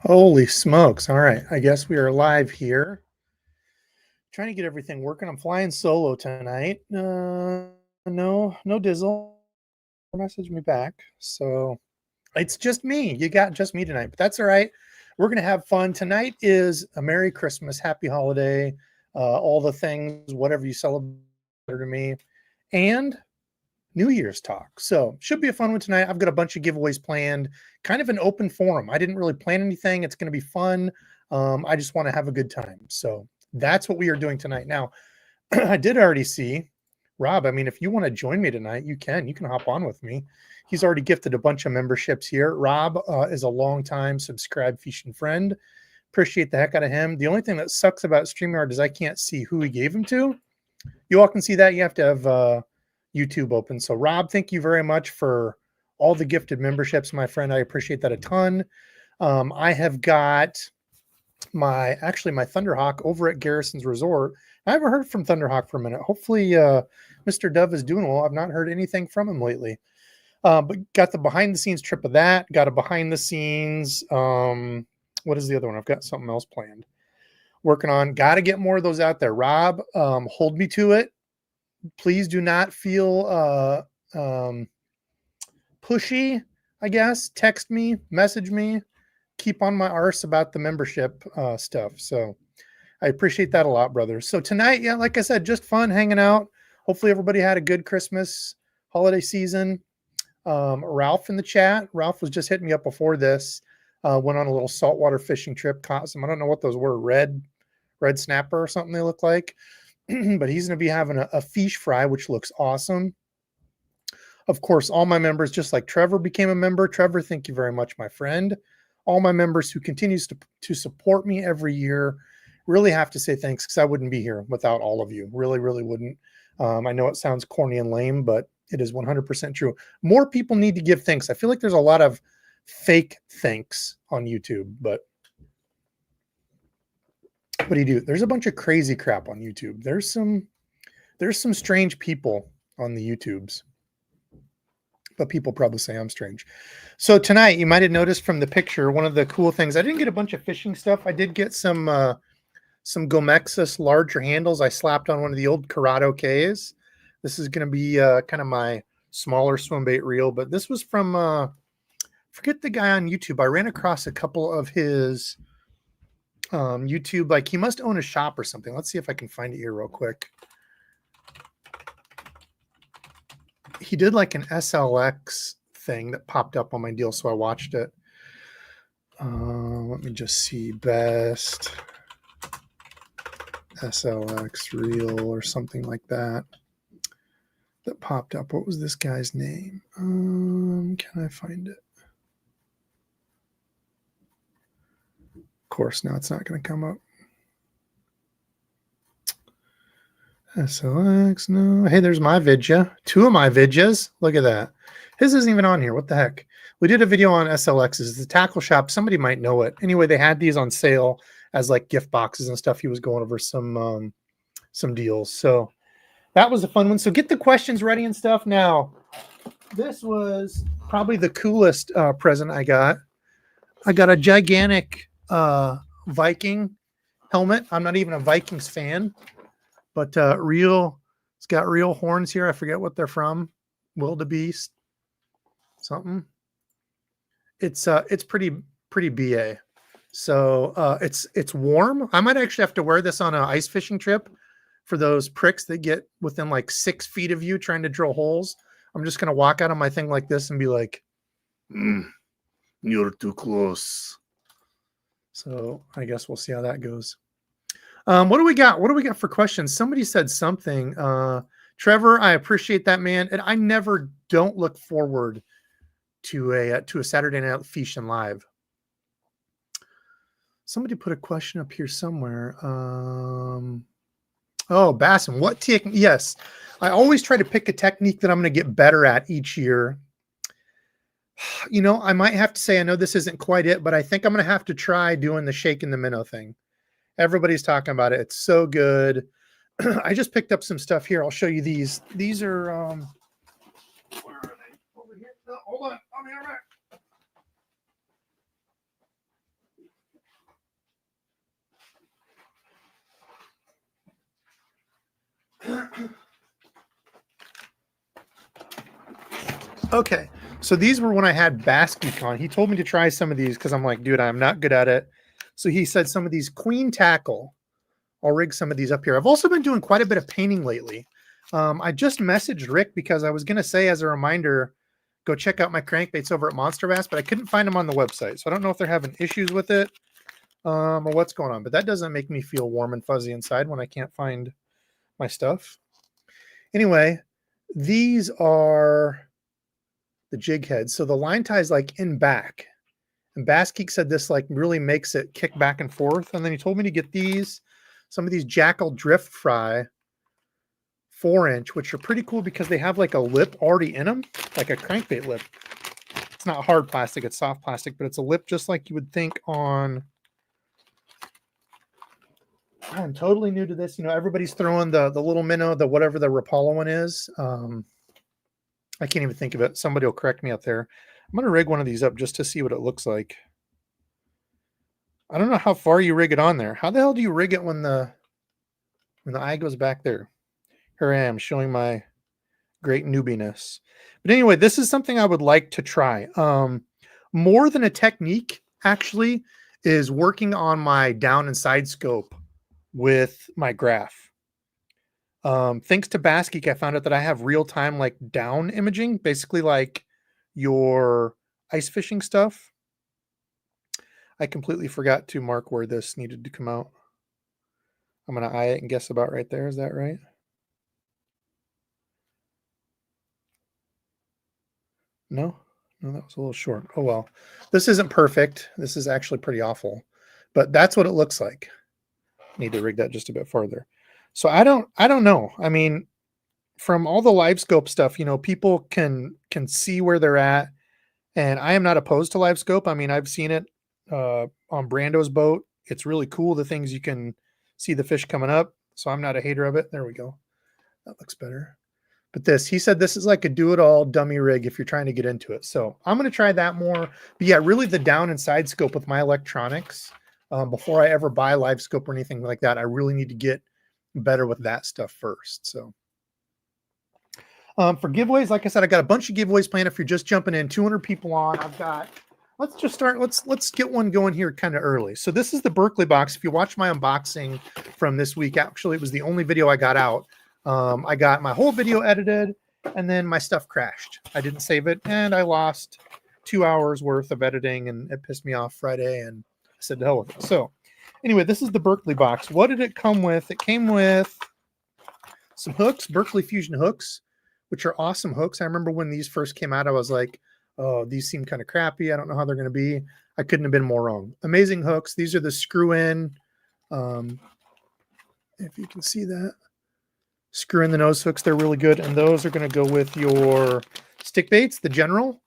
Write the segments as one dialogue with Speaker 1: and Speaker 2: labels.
Speaker 1: Holy smokes. All right. I guess we are live here. Trying to get everything working. I'm flying solo tonight. No Dizzle. Message me back. So it's just me. You got just me tonight, but that's all right. We're going to have fun. Tonight is a Merry Christmas, Happy Holiday, all the things, whatever you celebrate to me, and New Year's talk. So should be a fun one tonight. I've got a bunch of giveaways planned, kind of an open forum. I didn't really plan anything. It's going to be fun. I just want to have a good time. So that's what we are doing tonight. Now, I did already see Rob. I mean, if you want to join me tonight, you can. You can hop on with me. He's already gifted a bunch of memberships here. Rob is a longtime subscribed fishing friend. Appreciate the heck out of him. The only thing that sucks about StreamYard is I can't see who he gave them to. You all can see that. You have to have YouTube open. So Rob, thank you very much for all the gifted memberships, my friend. I appreciate that a ton. I have got my Thunderhawk over at Garrison's Resort. I haven't heard from Thunderhawk for a minute. Hopefully Mr. Dove is doing well. I've not heard anything from him lately. But got the behind the scenes trip of that. Got a behind the scenes. What is the other one? I've got something else planned. Working on. Got to get more of those out there. Rob, hold me to it. Please do not feel pushy, I guess. Text me, message me, keep on my arse about the membership stuff. So I appreciate that a lot, brother. So tonight, yeah, like I said, just fun hanging out. Hopefully everybody had a good Christmas holiday season. Ralph in the chat. Ralph was just hitting me up before this. Went on a little saltwater fishing trip. Caught some, I don't know what those were, red snapper or something they look like. But he's going to be having a fish fry, which looks awesome. Of course, all my members, just like Trevor became a member. Trevor, thank you very much, my friend. All my members who continues to support me every year, really have to say thanks because I wouldn't be here without all of you. Really, really wouldn't. I know it sounds corny and lame, but it is 100% true. More people need to give thanks. I feel like there's a lot of fake thanks on YouTube, but what do you do? There's a bunch of crazy crap on YouTube. There's some strange people on the YouTubes, but people probably say I'm strange. So tonight, you might have noticed from the picture, one of the cool things, I didn't get a bunch of fishing stuff. I did get some Gomexus larger handles. I slapped on one of the old Corrado Ks. This is going to be kind of my smaller swim bait reel, but this was from, forget the guy on YouTube. I ran across a couple of his YouTube, like he must own a shop or something. Let's see if I can find it here real quick. He did like an SLX thing that popped up on my deal, so I watched it. Let me just see, best SLX reel or something like that popped up. What was this guy's name? Can I find it? Of course, now it's not going to come up. SLX, no. Hey, there's my vidya. Two of my vidyas. Look at that. His isn't even on here. What the heck? We did a video on SLXs. The tackle shop, somebody might know it. Anyway, they had these on sale as like gift boxes and stuff. He was going over some deals. So that was a fun one. So get the questions ready and stuff. Now, this was probably the coolest present I got. I got a gigantic Viking helmet. I'm not even a Vikings fan. But it's got real horns here. I forget what they're from. Wildebeest, something. It's pretty BA. So it's warm. I might actually have to wear this on an ice fishing trip for those pricks that get within like 6 feet of you trying to drill holes. I'm just gonna walk out on my thing like this and be like, "You're too close." So I guess we'll see how that goes. What do we got? What do we got for questions? Somebody said something. Trevor, I appreciate that, man. And I never don't look forward to a Saturday night fishing live. Somebody put a question up here somewhere. Oh, Bassin, what technique? Yes, I always try to pick a technique that I'm going to get better at each year. You know, I might have to say, I know this isn't quite it, but I think I'm going to have to try doing the shaking the minnow thing. Everybody's talking about it. It's so good. I just picked up some stuff here. I'll show you these. These are where are they? Over here. No, hold on. I'll be right back. Okay, so these were when I had Basque on. He told me to try some of these because I'm like, dude, I'm not good at it. So he said some of these queen tackle. I'll rig some of these up here. I've also been doing quite a bit of painting lately. I just messaged Rick because I was going to say as a reminder, go check out my crankbaits over at Monster Bass, but I couldn't find them on the website. So I don't know if they're having issues with it or what's going on. But that doesn't make me feel warm and fuzzy inside when I can't find my stuff. Anyway, these are the jig heads. So the line tie is like in back. And Bass Geek said this like really makes it kick back and forth. And then he told me to get these, some of these Jackal Drift Fry 4-inch, which are pretty cool because they have like a lip already in them, like a crankbait lip. It's not hard plastic, it's soft plastic, but it's a lip just like you would think on. I'm totally new to this. You know, everybody's throwing the little minnow, the whatever the Rapala one is. I can't even think of it. Somebody will correct me out there. I'm going to rig one of these up just to see what it looks like. I don't know how far you rig it on there. How the hell do you rig it when the eye goes back there? Here I am showing my great newbiness. But anyway, this is something I would like to try. More than a technique, actually, is working on my down and side scope with my graph. Thanks to Bass Geek, I found out that I have real-time like down imaging, basically like your ice fishing stuff. I completely forgot to mark where this needed to come out. I'm going to eye it and guess about right there. Is that right? No, that was a little short. Oh, well, this isn't perfect. This is actually pretty awful, but that's what it looks like. Need to rig that just a bit farther. So I don't know. I mean, from all the live scope stuff, you know, people can see where they're at, and I am not opposed to live scope. I mean, I've seen it on Brando's boat. It's really cool, the things you can see the fish coming up. So I'm not a hater of it. There we go. That looks better. But this, he said this is like a do-it-all dummy rig if you're trying to get into it. So I'm going to try that more. But yeah, really the down and side scope with my electronics. Before I ever buy live scope or anything like that, I really need to get better with that stuff first. So for giveaways, like I said, I got a bunch of giveaways planned. If you're just jumping in, 200 people on. I've got, let's just start. Let's get one going here kind of early. So this is the Berkeley box. If you watch my unboxing from this week, actually it was the only video I got out. I got my whole video edited and then my stuff crashed. I didn't save it and I lost 2 hours worth of editing and it pissed me off Friday and I said to hell with it. So anyway, this is the Berkeley box. What did it come with? It came with some hooks, Berkeley Fusion hooks, which are awesome hooks. I remember when these first came out, I was like, oh, these seem kind of crappy. I don't know how they're going to be. I couldn't have been more wrong. Amazing hooks. These are the screw in. If you can see that. Screw in the nose hooks. They're really good. And those are going to go with your stick baits, the General,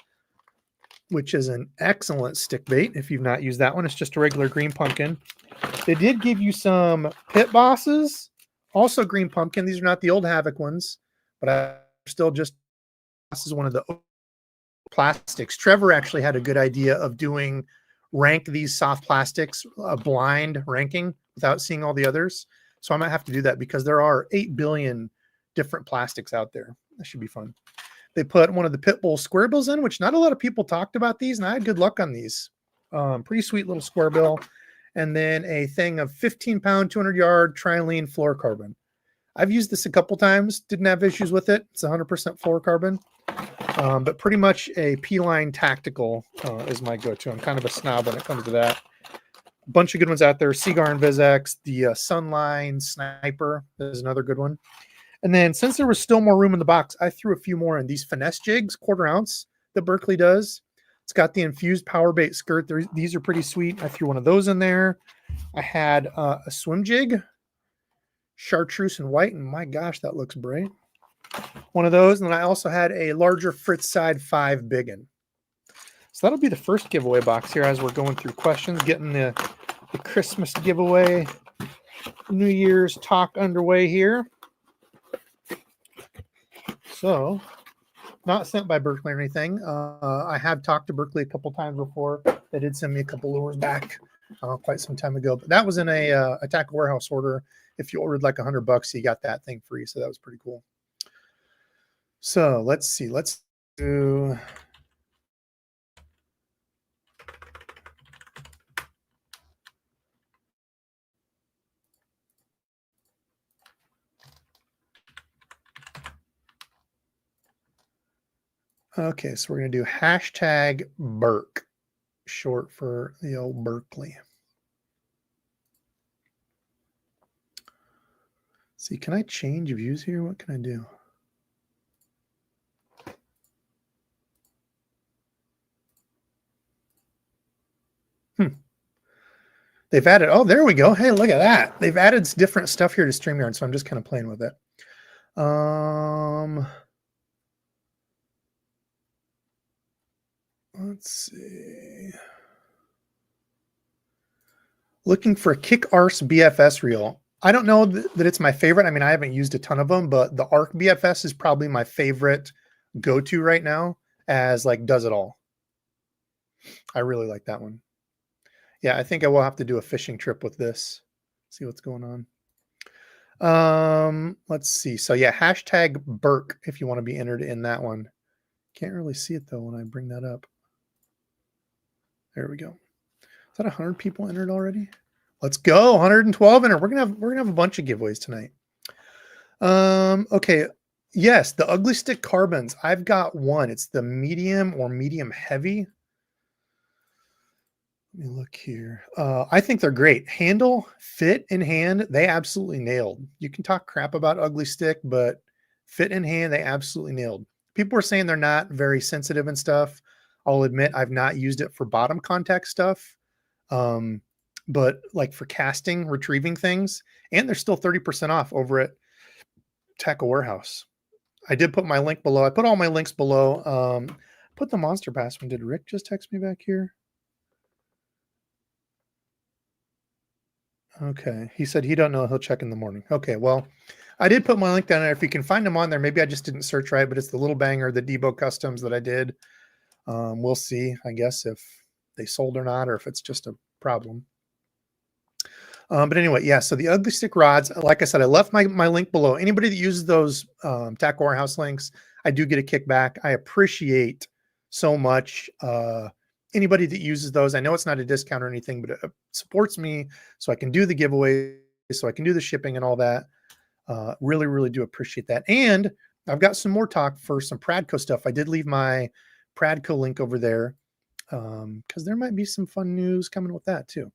Speaker 1: which is an excellent stick bait. If you've not used that one, it's just a regular green pumpkin. They did give you some Pit Bosses, also green pumpkin. These are not the old Havoc ones, but I still just, this is one of the plastics. Trevor actually had a good idea of doing rank these soft plastics, a blind ranking without seeing all the others. So I might have to do that because there are 8 billion different plastics out there. That should be fun. They put one of the Pitbull square bills in, which not a lot of people talked about these, and I had good luck on these. Pretty sweet little square bill. And then a thing of 15-pound, 200-yard trilene fluorocarbon. I've used this a couple times, didn't have issues with it. It's 100% fluorocarbon. But pretty much a P-line tactical is my go-to. I'm kind of a snob when it comes to that. A bunch of good ones out there. Seagar and Vizex, the Sunline Sniper is another good one. And then since there was still more room in the box, I threw a few more in. These finesse jigs, 1/4 ounce that Berkeley does. It's got the infused power bait skirt. These are pretty sweet. I threw one of those in there. I had a swim jig, chartreuse and white, and my gosh, that looks bright. One of those, and then I also had a larger Fritz Side 5 biggin. So that'll be the first giveaway box here as we're going through questions, getting the Christmas giveaway, New Year's talk underway here. So, not sent by Berkeley or anything. I have talked to Berkeley a couple times before. They did send me a couple lures back quite some time ago, but that was in a Tackle Warehouse order. If you ordered like $100, you got that thing free. So that was pretty cool. So let's see. Let's do okay, so we're going to do hashtag Berk, short for the old Berkeley. See, can I change views here? What can I do? They've added, oh, there we go. Hey, look at that. They've added different stuff here to StreamYard, so I'm just kind of playing with it. Let's see. Looking for a Kick Arse BFS reel. I don't know that it's my favorite. I mean, I haven't used a ton of them, but the Arc BFS is probably my favorite go-to right now as like does it all. I really like that one. Yeah, I think I will have to do a fishing trip with this. See what's going on. Let's see. So yeah, hashtag Berk if you want to be entered in that one. Can't really see it though when I bring that up. There we go. Is that 100 people entered already? Let's go. 112 entered. We're gonna have a bunch of giveaways tonight. Okay. Yes, the Ugly Stick carbons. I've got one. It's the medium or medium heavy. Let me look here. I think they're great. Handle, fit, and hand, they absolutely nailed. You can talk crap about Ugly Stick, but fit and hand, they absolutely nailed. People are saying they're not very sensitive and stuff. I'll admit I've not used it for bottom contact stuff. But like for casting, retrieving things, and they're still 30% off over at Tackle Warehouse. I did put my link below. I put all my links below. Put the Monster Pass one. Did Rick just text me back here? Okay. He said he don't know. He'll check in the morning. Okay. Well, I did put my link down there. If you can find them on there, maybe I just didn't search right, but it's the little banger, the Debo customs that I did. We'll see, I guess, if they sold or not, or if it's just a problem. But anyway, yeah, so the Ugly Stick rods, like I said, I left my link below. Anybody that uses those Tackle Warehouse links, I do get a kickback. I appreciate so much anybody that uses those. I know it's not a discount or anything, but it supports me so I can do the giveaway, so I can do the shipping and all that. Really, really do appreciate that. And I've got some more talk for some Pradco stuff. I did leave my Pradco link over there because there might be some fun news coming with that too.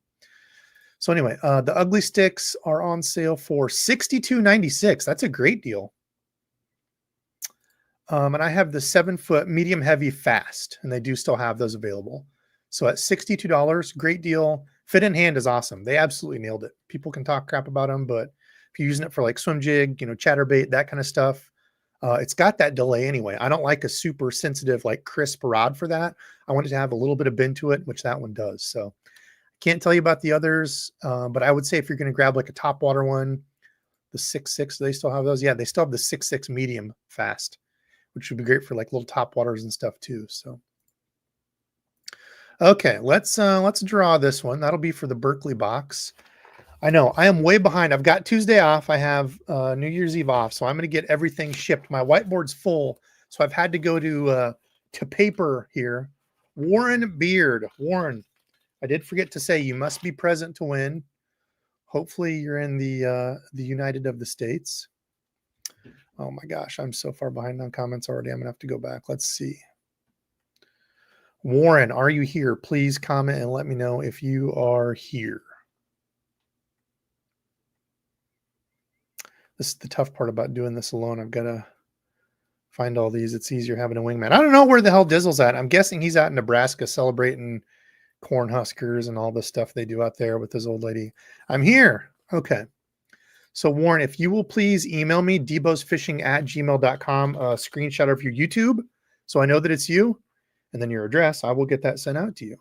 Speaker 1: So anyway, the Ugly Sticks are on sale for $62.96. That's a great deal. And I have the 7-foot medium heavy fast, and they do still have those available. So at $62, great deal. Fit in hand is awesome. They absolutely nailed it. People can talk crap about them, but if you're using it for like swim jig, chatterbait, that kind of stuff, it's got that delay anyway. I don't like a super sensitive, like crisp rod for that. I want it to have a little bit of bend to it, which that one does. So can't tell you about the others, but I would say if you're going to grab like a top water one, the 6.6, they still have those. Yeah, they still have the 6.6 medium fast, which would be great for like little top waters and stuff too. So, okay, let's draw this one. That'll be for the Berkeley box. I know I am way behind. I've got Tuesday off. I have New Year's Eve off, so I'm going to get everything shipped. My whiteboard's full, so I've had to go to paper here. Warren Beard, Warren. I did forget to say you must be present to win. Hopefully you're in the United of the States. Oh my gosh, I'm so far behind on comments already. I'm gonna have to go back. Let's see. Warren, are you here? Please comment and let me know if you are here. This is the tough part about doing this alone. I've got to find all these. It's easier having a wingman. I don't know where the hell Dizzle's at. I'm guessing he's out in Nebraska celebrating corn huskers and all the stuff they do out there with this old lady. I'm here. Okay. So Warren, if you will please email me, debosfishing@gmail.com, a screenshot of your YouTube, so I know that it's you, and then your address. I will get that sent out to you.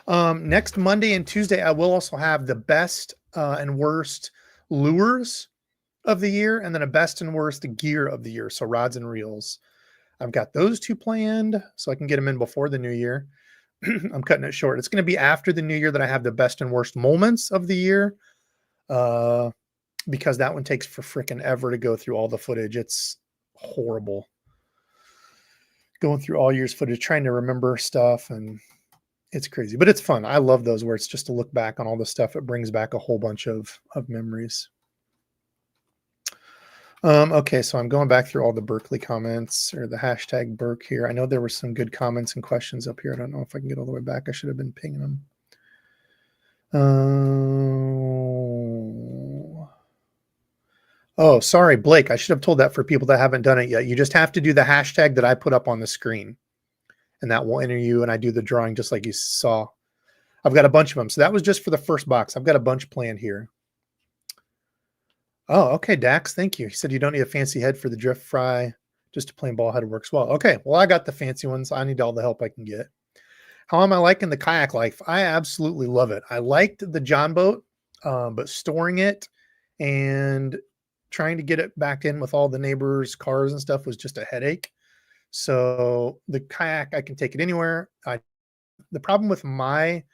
Speaker 1: Next Monday and Tuesday, I will also have the best and worst lures of the year, and then a best and worst gear of the year. So rods and reels. I've got those two planned so I can get them in before the new year. I'm cutting it short. It's going to be after the new year that I have the best and worst moments of the year. because that one takes for freaking ever to go through all the footage. It's horrible. Going through all year's footage, trying to remember stuff, and it's crazy, but it's fun. I love those where it's just to look back on all the stuff. It brings back a whole bunch of memories. Okay, so I'm going back through all the Berkeley comments or the hashtag Berk here. I know there were some good comments and questions up here. I don't know if I can get all the way back. I should have been pinging them. Oh, sorry, Blake. I should have told that for people that haven't done it yet. You just have to do the hashtag that I put up on the screen, and that will enter you, and I do the drawing just like you saw. I've got a bunch of them. So that was just for the first box. I've got a bunch planned here. Oh, okay, Dax. Thank you. He said you don't need a fancy head for the drift fry. Just a plain ball head works well. Okay, well, I got the fancy ones. I need all the help I can get. How am I liking the kayak life? I absolutely love it. I liked the John boat, but storing it and trying to get it back in with all the neighbors' cars and stuff was just a headache. So the kayak, I can take it anywhere. The problem with my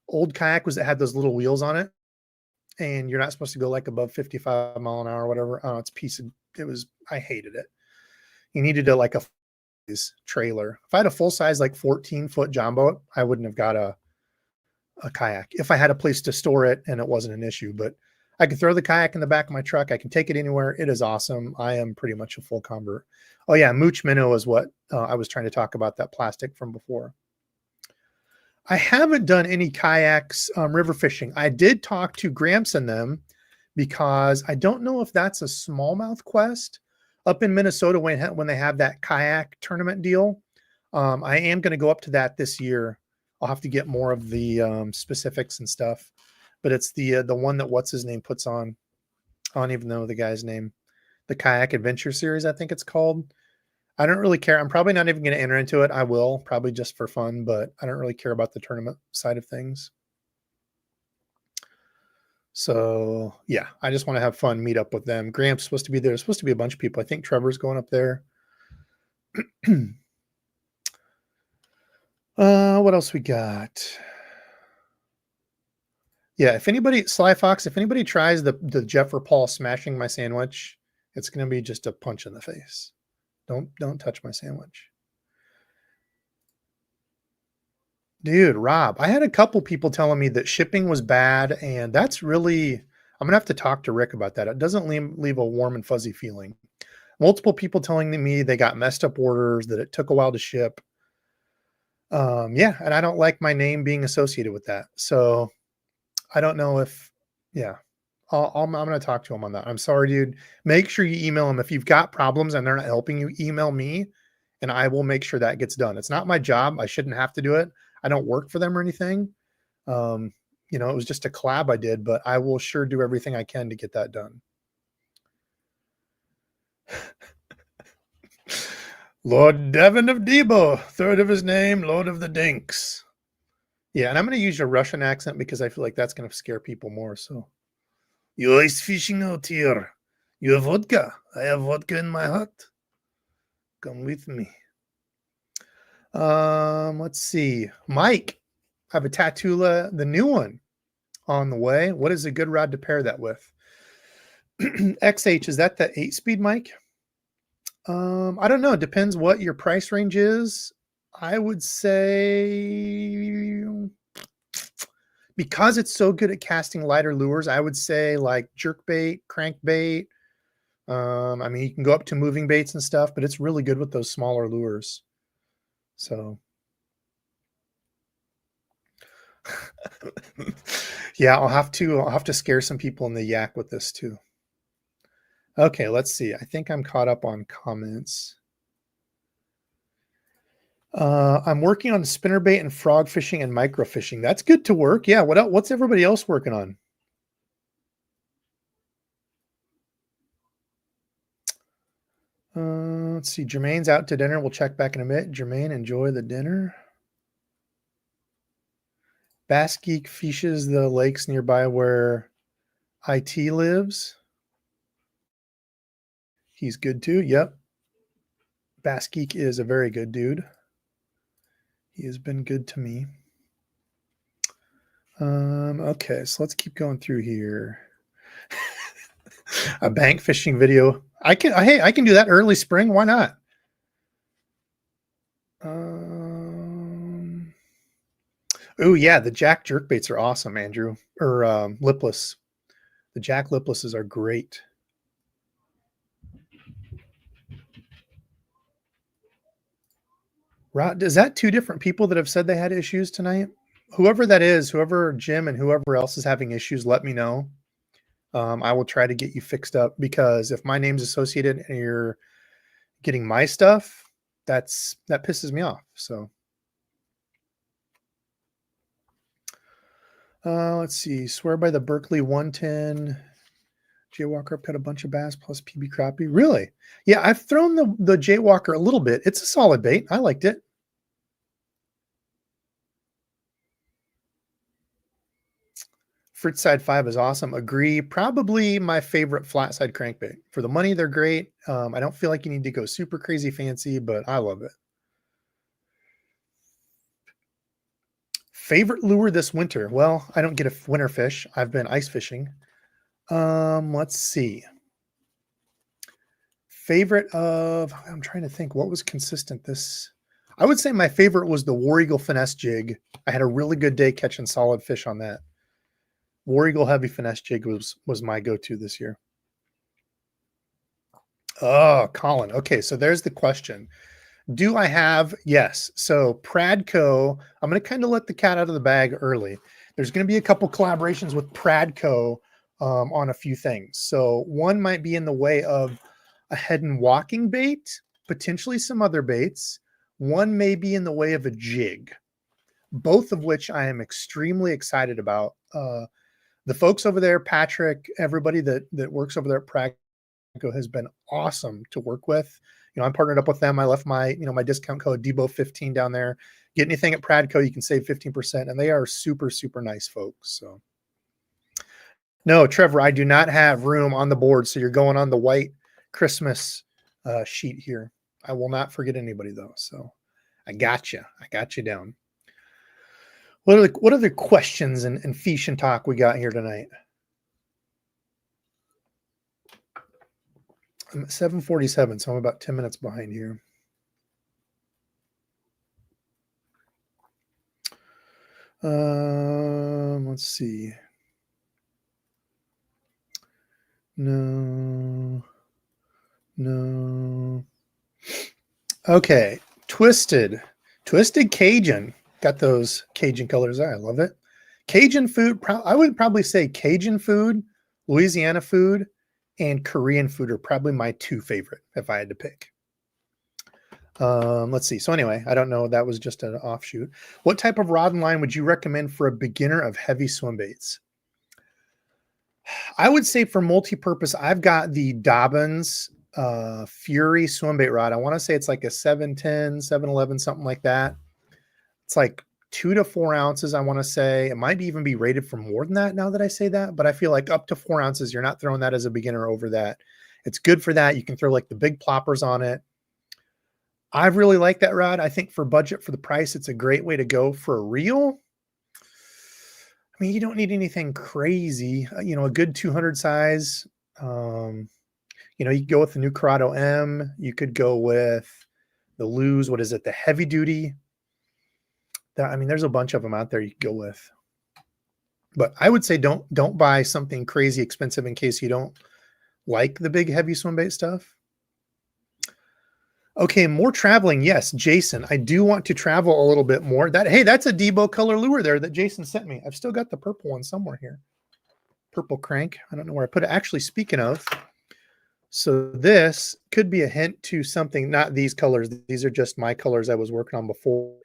Speaker 1: old kayak was it had those little wheels on it, and you're not supposed to go like above 55 mile an hour or whatever. Oh, I hated it. You needed like a trailer. If I had a full size, like 14-foot John boat, I wouldn't have got a kayak if I had a place to store it and it wasn't an issue. But I can throw the kayak in the back of my truck. I can take it anywhere. It is awesome. I am pretty much a full convert. Oh yeah, Mooch Minnow is what I was trying to talk about, that plastic from before. I haven't done any kayaks river fishing. I did talk to Gramps and them because I don't know if that's a smallmouth quest up in Minnesota when they have that kayak tournament deal. I am going to go up to that this year. I'll have to get more of the specifics and stuff, but it's the one that what's his name puts on. I don't even know the guy's name. The Kayak Adventure Series, I think it's called. I don't really care. I'm probably not even going to enter into it. I will, probably just for fun, but I don't really care about the tournament side of things. So yeah, I just want to have fun, meet up with them. Graham's supposed to be there. There's supposed to be a bunch of people. I think Trevor's going up there. What else we got? Yeah, if anybody, Sly Fox, if anybody tries the Jeff or Paul smashing my sandwich, it's going to be just a punch in the face. Don't touch my sandwich. Dude, Rob, I had a couple people telling me that shipping was bad, and that's really, I'm going to have to talk to Rick about that. It doesn't leave a warm and fuzzy feeling. Multiple people telling me they got messed up orders, that it took a while to ship. Yeah, and I don't like my name being associated with that. So I don't know if, yeah, I'm going to talk to him on that. I'm sorry, dude. Make sure you email him. If you've got problems and they're not helping you, email me and I will make sure that gets done. It's not my job. I shouldn't have to do it. I don't work for them or anything. It was just a collab I did, but I will sure do everything I can to get that done. Lord Devon of Debo, third of his name, Lord of the Dinks. Yeah, and I'm going to use your Russian accent because I feel like that's going to scare people more. So, you ice fishing out here. You have vodka. I have vodka in my hut. Come with me. Let's see. Mike, I have a Tatula, the new one, on the way. What is a good rod to pair that with? XH, is that the 8-speed, Mike? I don't know. It depends what your price range is. I would say, because it's so good at casting lighter lures, I would say like jerkbait, crankbait. You can go up to moving baits and stuff, but it's really good with those smaller lures. So yeah, I'll have to scare some people in the yak with this too. Okay, let's see. I think I'm caught up on comments. I'm working on spinnerbait and frog fishing and micro fishing. That's good to work. Yeah. What's everybody else working on? Let's see. Jermaine's out to dinner. We'll check back in a minute. Jermaine, enjoy the dinner. Bass Geek fishes the lakes nearby where IT lives. He's good too. Yep. Bass Geek is a very good dude. He has been good to me. Okay, so let's keep going through here. A bank fishing video. Hey, I can do that early spring. Why not? Oh yeah, the Jack jerkbaits are awesome, Andrew. Or lipless. The Jack liplesses are great. Rod, is that two different people that have said they had issues tonight? Whoever that is, whoever Jim and whoever else is having issues, let me know. I will try to get you fixed up, because if my name's associated and you're getting my stuff, that pisses me off. So let's see. Swear by the Berkeley 110. Jaywalker got a bunch of bass plus PB crappie. Really? Yeah, I've thrown the Jaywalker a little bit. It's a solid bait. I liked it. Fruit Side 5 is awesome. Agree. Probably my favorite flat side crankbait. For the money, they're great. I don't feel like you need to go super crazy fancy, but I love it. Favorite lure this winter? Well, I don't get a winter fish. I've been ice fishing. Let's see. Favorite of, I'm trying to think what was consistent this. I would say my favorite was the War Eagle finesse jig. I had a really good day catching solid fish on that. War Eagle heavy finesse jig was my go-to this year. Oh, Colin. Okay, so there's the question. Do I have? Yes. So Pradco, I'm going to kind of let the cat out of the bag early. There's going to be a couple collaborations with Pradco on a few things. So one might be in the way of a head and walking bait, potentially some other baits. One may be in the way of a jig, both of which I am extremely excited about. The folks over there, Patrick, everybody that works over there at Pradco has been awesome to work with. You know, I'm partnered up with them. I left my, my discount code DEBO15 down there. Get anything at Pradco, you can save 15%, and they are super, super nice folks. So no, Trevor, I do not have room on the board. So you're going on the white Christmas sheet here. I will not forget anybody though. So I got you. I got you down. What other questions and fish and talk we got here tonight? I'm at 7:47, so I'm about 10 minutes behind here. Let's see. No. Okay. Twisted Cajun. Got those Cajun colors there. I love it. Cajun food. I would probably say Cajun food, Louisiana food, and Korean food are probably my two favorite if I had to pick. Let's see. So anyway, I don't know. That was just an offshoot. What type of rod and line would you recommend for a beginner of heavy swim baits? I would say for multi-purpose, I've got the Dobbins Fury swim bait rod. I want to say it's like a 710, 711, something like that. It's like 2 to 4 ounces, I want to say. It might even be rated for more than that now that I say that, but I feel like up to 4 ounces, you're not throwing that as a beginner over that. It's good for that. You can throw like the big ploppers on it. I really like that rod. I think for budget, for the price, it's a great way to go for a reel. I mean, you don't need anything crazy, a good 200 size. You could go with the new Corrado M. You could go with the Luz. What is it? The heavy duty. There's a bunch of them out there you could go with. But I would say don't buy something crazy expensive in case you don't like the big heavy swim bait stuff. Okay, more traveling. Yes, Jason, I do want to travel a little bit more. That's a Debo color lure there that Jason sent me. I've still got the purple one somewhere here. Purple crank. I don't know where I put it. Actually, speaking of, so this could be a hint to something, not these colors. These are just my colors I was working on before.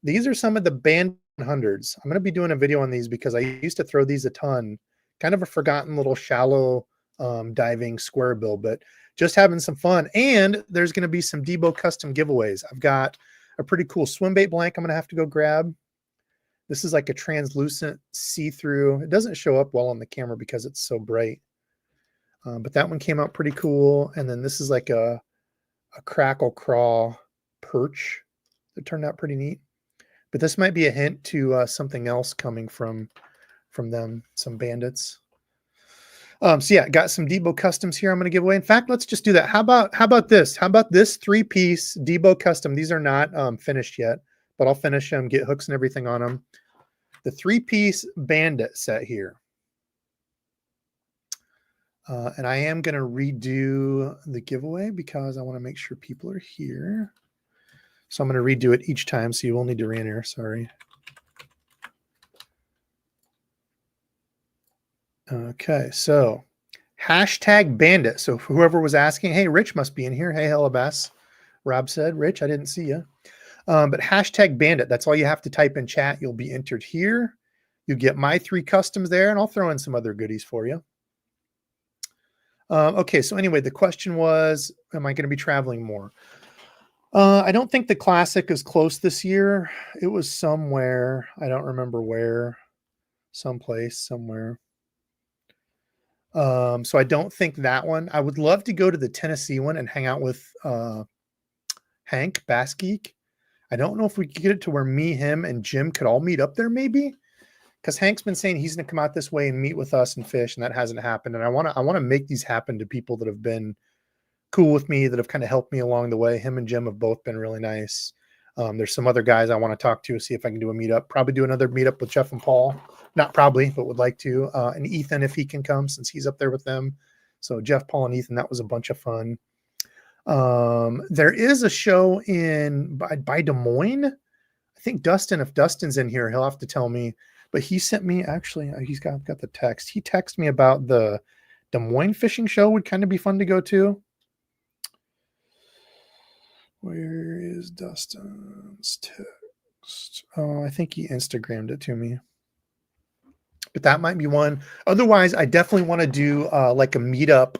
Speaker 1: These are some of the band 100s. I'm going to be doing a video on these because I used to throw these a ton. Kind of a forgotten little shallow diving square bill, but just having some fun. And there's going to be some Debo custom giveaways. I've got a pretty cool swim bait blank I'm going to have to go grab. This is like a translucent see-through. It doesn't show up well on the camera because it's so bright. But that one came out pretty cool. And then this is like a crackle crawl perch that turned out pretty neat. But this might be a hint to something else coming from them, some bandits. So yeah, got some Debo customs here I'm going to give away. In fact, let's just do that. How about this? How about this 3-piece Debo custom? These are not finished yet, but I'll finish them, get hooks and everything on them. The 3-piece bandit set here. And I am going to redo the giveaway because I want to make sure people are here. So I'm going to redo it each time. So you will need to re-enter. Sorry. Okay. So hashtag bandit. So whoever was asking, hey, Rich must be in here. Hey, Hellabass. Rob said, Rich, I didn't see you. But hashtag bandit. That's all you have to type in chat. You'll be entered here. You get my 3 customs there, and I'll throw in some other goodies for you. Okay, so anyway, the question was, am I going to be traveling more? I don't think the Classic is close this year. It was somewhere. I don't remember where. Someplace, somewhere. So I don't think that one. I would love to go to the Tennessee one and hang out with Hank, Bass Geek. I don't know if we could get it to where me, him, and Jim could all meet up there maybe. Because Hank's been saying he's going to come out this way and meet with us and fish, and that hasn't happened. And I want to make these happen to people that have been cool with me, that have kind of helped me along the way. Him and Jim have both been really nice. There's some other guys I want to talk to, see if I can do a meetup. Probably do another meetup with Jeff and Paul. Not probably, but would like to. And Ethan, if he can come, since he's up there with them. So Jeff, Paul, and Ethan, that was a bunch of fun. There is a show by Des Moines. I think Dustin, if Dustin's in here, he'll have to tell me. But he sent me, actually, he's got the text. He texted me about the Des Moines fishing show. Would kind of be fun to go to. Where is Dustin's text? Oh, I think he Instagrammed it to me. But that might be one. Otherwise, I definitely want to do like a meetup,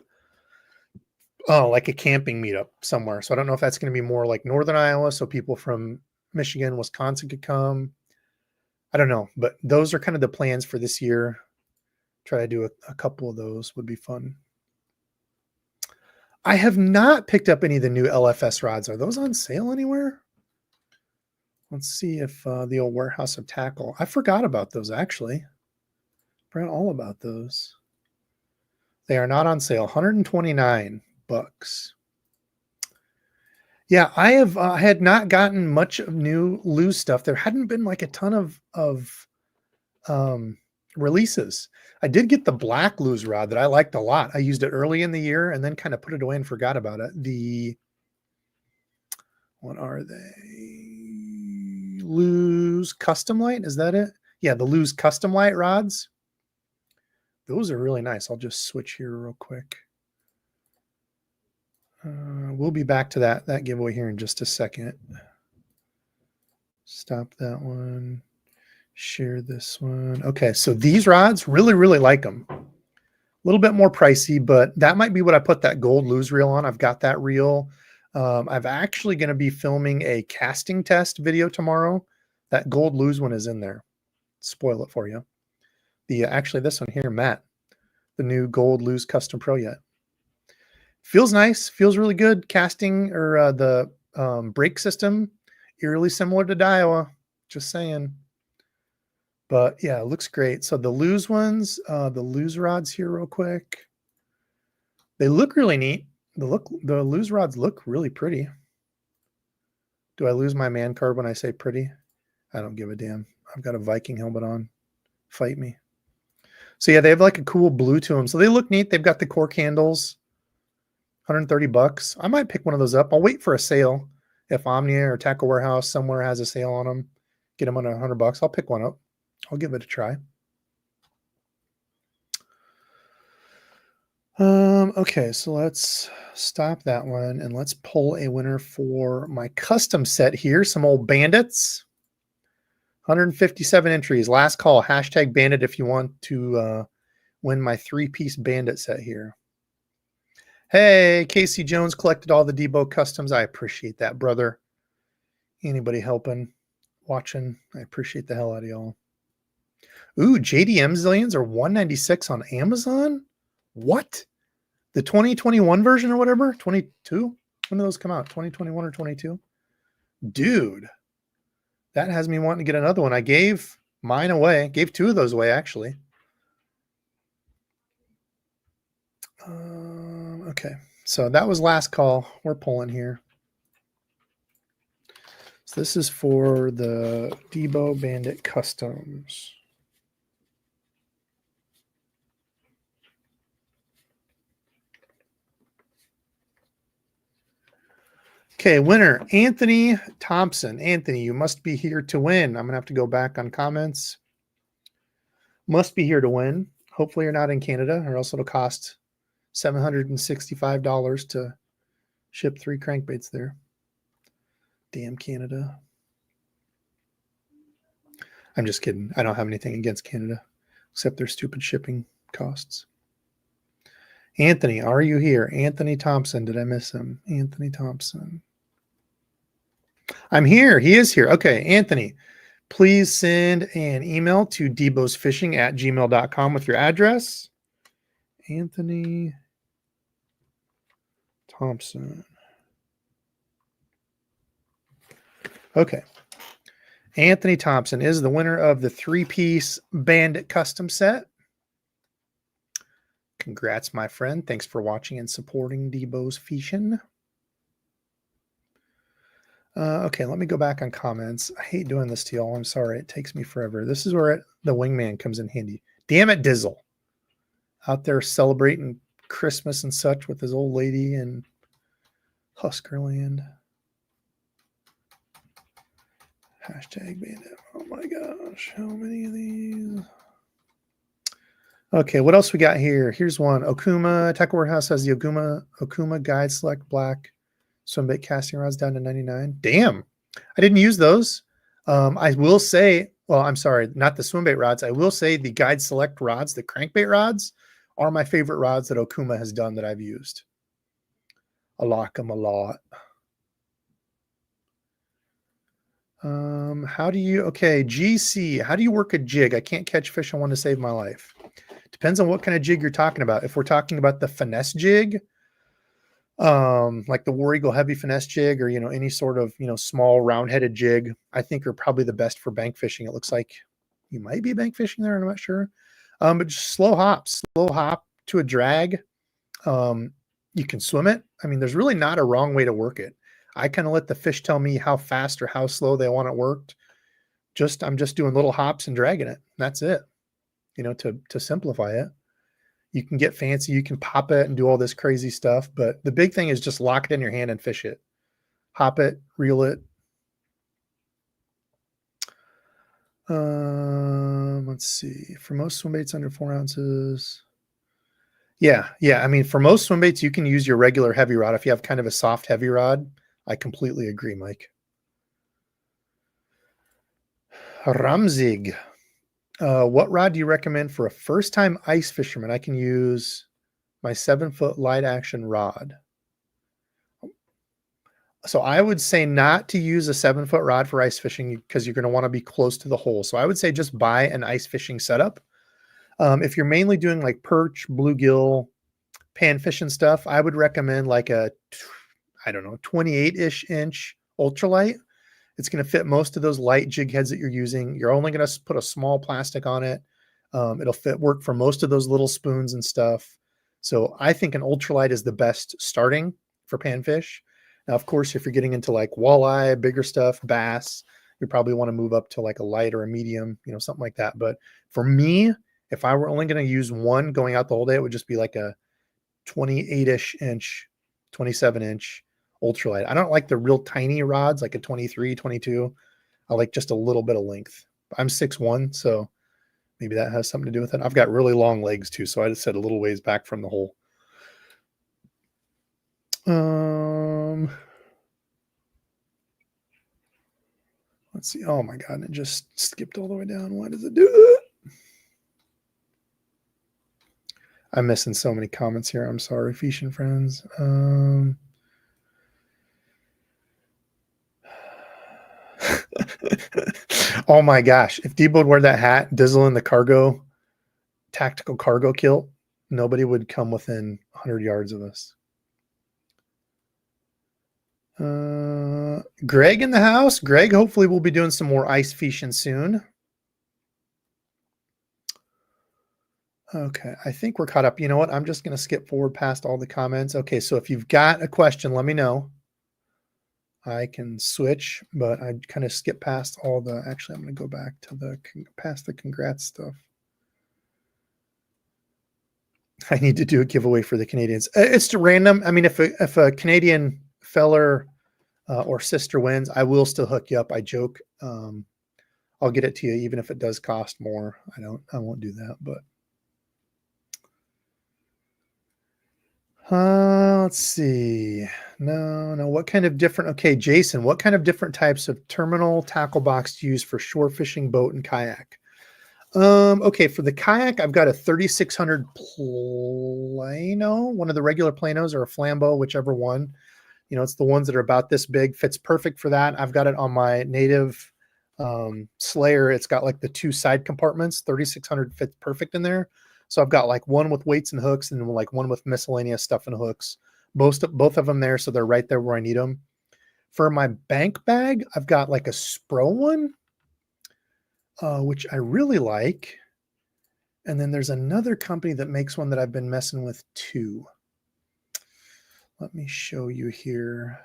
Speaker 1: like a camping meetup somewhere. So I don't know if that's going to be more like Northern Iowa, so people from Michigan, Wisconsin could come. I don't know, but those are kind of the plans for this year. Try to do a couple of those would be fun. I have not picked up any of the new LFS rods. Are those on sale anywhere? Let's see if the old Warehouse of Tackle. I forgot about those, actually. Forgot all about those. They are not on sale. $129. Yeah, I had not gotten much of new Lew's stuff. There hadn't been like a ton of releases. I did get the black Lew's rod that I liked a lot. I used it early in the year and then kind of put it away and forgot about it. What are they? Lew's Custom Light, is that it? Yeah, the Lew's Custom Light rods. Those are really nice. I'll just switch here real quick. We'll be back to that giveaway here in just a second. Stop that one. Share this one. Okay, so these rods, really, really like them. A little bit more pricey, but that might be what I put that gold Lew's reel on. I've got that reel. I'm actually going to be filming a casting test video tomorrow. That gold Lew's one is in there. Spoil it for you. Actually, this one here, Matt, the new gold Lew's Custom Pro Yet. Feels nice. Feels really good. Casting or the brake system, eerily similar to Daiwa. Just saying. But yeah, it looks great. So the Lew's ones, the Lew's rods here real quick. They look really neat. The Lew's rods look really pretty. Do I lose my man card when I say pretty? I don't give a damn. I've got a Viking helmet on. Fight me. So yeah, they have like a cool blue to them. So they look neat. They've got the cork handles. $130. I might pick one of those up. I'll wait for a sale. If Omnia or Tackle Warehouse somewhere has a sale on them, get them under $100. I'll pick one up. I'll give it a try. Okay, so let's stop that one and let's pull a winner for my custom set here. Some old bandits. 157 entries. Last call. Hashtag bandit if you want to win my 3-piece bandit set here. Hey, Casey Jones collected all the Debo customs. I appreciate that, brother. Anybody helping, watching, I appreciate the hell out of y'all. Ooh, JDM Zillions are $196 on Amazon? What? The 2021 version or whatever? 22? When do those come out? 2021 or 22? Dude, that has me wanting to get another one. I gave mine away. Gave 2 of those away, actually. Okay, so that was last call. We're pulling here. So this is for the DEBO Bandit Customs. Okay, winner, Anthony Thompson. Anthony, you must be here to win. I'm going to have to go back on comments. Must be here to win. Hopefully you're not in Canada, or else it'll cost $765 to ship 3 crankbaits there. Damn Canada. I'm just kidding. I don't have anything against Canada, except their stupid shipping costs. Anthony, are you here? Anthony Thompson. Did I miss him? Anthony Thompson. I'm here. He is here. Okay, Anthony, please send an email to debosfishing@gmail.com with your address. Anthony Thompson. Okay. Anthony Thompson is the winner of the 3-piece Bandit custom set. Congrats, my friend. Thanks for watching and supporting DEBO'S Fishing. Okay, let me go back on comments. I hate doing this to y'all. I'm sorry. It takes me forever. This is where the wingman comes in handy. Damn it, Dizzle. Out there celebrating Christmas and such with his old lady in Huskerland. Hashtag bandit. Oh my gosh. How many of these? Okay, what else we got here? Here's one. Okuma. Tackle Warehouse has the Okuma Guide Select Black Swimbait casting rods down to 99. Damn. I didn't use those. I will say, well, I'm sorry, not the swimbait rods. I will say the Guide Select rods, the crankbait rods, are my favorite rods that Okuma has done that I've used. I like them a lot. How do you, okay, GC, how do you work a jig? I can't catch fish. I want to save my life. Depends on what kind of jig you're talking about. If we're talking about the finesse jig, like the War Eagle heavy finesse jig, or, any sort of, small round-headed jig, I think are probably the best for bank fishing. It looks like you might be bank fishing there. I'm not sure. But just slow hop to a drag. You can swim it. I mean, there's really not a wrong way to work it. I kind of let the fish tell me how fast or how slow they want it worked. I'm just doing little hops and dragging it. That's it. To simplify it. You can get fancy. You can pop it and do all this crazy stuff. But the big thing is just lock it in your hand and fish it. Hop it, reel it. Let's see. For most swim baits under 4 ounces. Yeah. I mean, for most swim baits, you can use your regular heavy rod. If you have kind of a soft heavy rod, I completely agree, Mike. Ramzig. What rod do you recommend for a first-time ice fisherman? I can use my 7-foot light action rod. So I would say not to use a 7-foot rod for ice fishing because you're going to want to be close to the hole. So I would say just buy an ice fishing setup. If you're mainly doing like perch, bluegill, panfish and stuff, I would recommend like a, 28-ish inch ultralight. It's going to fit most of those light jig heads that you're using. You're only going to put a small plastic on it. It'll work for most of those little spoons and stuff. So I think an ultralight is the best starting for panfish. Now, of course, if you're getting into like walleye, bigger stuff, bass, you probably want to move up to like a light or a medium, something like that. But for me, if I were only going to use one going out the whole day, it would just be like a 28-ish inch, 27-inch ultralight. I don't like the real tiny rods, like a 23, 22. I like just a little bit of length. I'm 6'1", so maybe that has something to do with it. I've got really long legs too, so I just set a little ways back from the hole. Let's see. Oh my God, it just skipped all the way down. Why does it do that? I'm missing so many comments here. I'm sorry, fishing friends. Oh my gosh. If DEBO would wear that hat, Dizzle in the tactical cargo kilt, nobody would come within 100 yards of us. Greg in the house. Greg, hopefully we'll be doing some more ice fishing soon. Okay, I think we're caught up. You know what? I'm just going to skip forward past all the comments. Okay, so if you've got a question, let me know. I can switch, but I kind of skip past all the. Actually, I'm going to go back to the past the congrats stuff. I need to do a giveaway for the Canadians. It's random. I mean, if a Canadian feller or sister wins, I will still hook you up. I joke. I'll get it to you, even if it does cost more. I won't do that, but. Let's see. No. What kind of different? Okay, Jason. What kind of different types of terminal tackle box do you use for shore fishing, boat, and kayak? Okay, for the kayak, I've got a 3600 plano, one of the regular planos or a flambeau, whichever one. You know, it's the ones that are about this big. Fits perfect for that. I've got it on my native Slayer. It's got like the two side compartments. 3600 fits perfect in there. So I've got like one with weights and hooks and like one with miscellaneous stuff and hooks. Both of them there, so they're right there where I need them. For my bank bag, I've got like a Spro one, which I really like. And then there's another company that makes one that I've been messing with too. Let me show you here.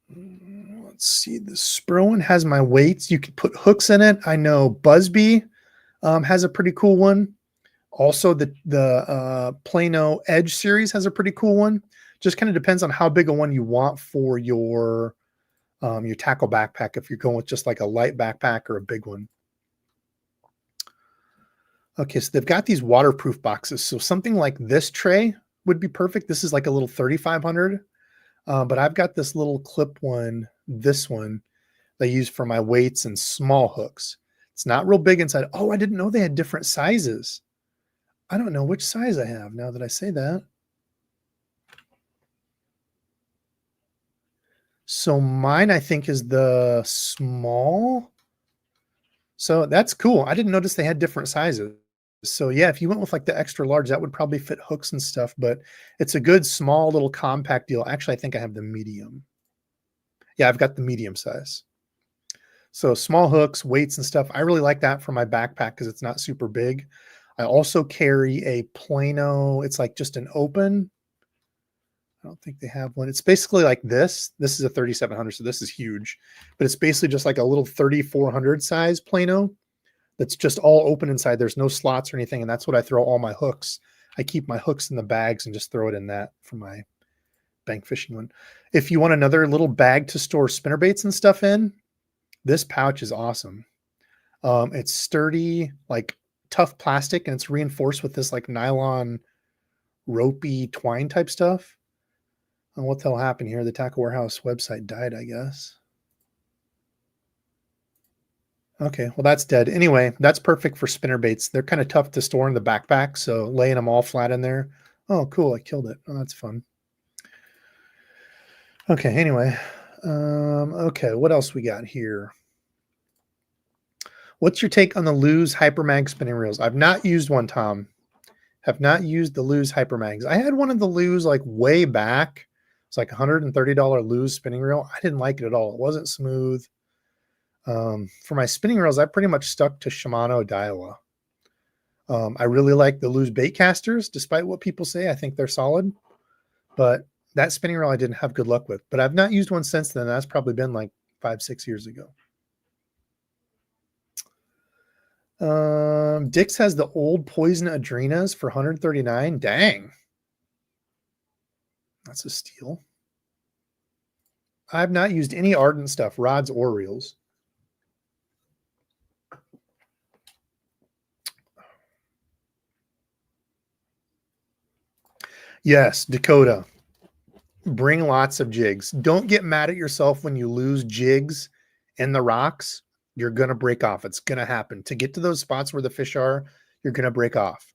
Speaker 1: Let's see. The Spro one has my weights. You can put hooks in it. I know Busby has a pretty cool one. Also, the Plano Edge series has a pretty cool one. Just kind of depends on how big a one you want for your tackle backpack. If you're going with just like a light backpack or a big one. Okay, so they've got these waterproof boxes. So something like this tray would be perfect. This is like a little 3500, but I've got this little clip one, this one, that I use for my weights and small hooks. It's not real big inside. Oh, I didn't know they had different sizes. I don't know which size I have now that I say that. So mine, I think, is the small. So that's cool. I didn't notice they had different sizes. So yeah, if you went with like the extra large, that would probably fit hooks and stuff, but it's a good small little compact deal. Actually, I think I have the medium. Yeah, I've got the medium size. So small hooks, weights and stuff. I really like that for my backpack because it's not super big. I also carry a Plano. It's like just an open. I don't think they have one. It's basically like this. This is a 3700, so this is huge. But it's basically just like a little 3400 size Plano that's just all open inside. There's no slots or anything, and that's what I throw all my hooks. I keep my hooks in the bags and just throw it in that for my bank fishing one. If you want another little bag to store spinnerbaits and stuff in, this pouch is awesome. It's sturdy, like tough plastic, and it's reinforced with this like nylon ropey twine type stuff. And what the hell happened here? The Tackle Warehouse website died, I guess. Okay, well, that's dead. Anyway, that's perfect for spinnerbaits. They're kind of tough to store in the backpack, so laying them all flat in there. Oh, cool. I killed it. Oh, that's fun. Okay, anyway. Okay, what else we got here? What's your take on the Lew's Hypermag spinning reels? I've not used one, Tom. Have not used the Lew's Hypermags. I had one of the Lew's like way back. It's like $130 Lew's spinning reel. I didn't like it at all. It wasn't smooth. For my spinning reels, I pretty much stuck to Shimano Daiwa. I really like the Lew's bait casters, despite what people say. I think they're solid. But that spinning reel I didn't have good luck with. But I've not used one since then. That's probably been like 5-6 years ago. Dick's has the old Poison Adrenas for $139. Dang. That's a steal. I've not used any Ardent stuff, rods or reels. Yes, Dakota. Bring lots of jigs. Don't get mad at yourself when you lose jigs in the rocks. You're going to break off. It's going to happen. To get to those spots where the fish are, you're going to break off.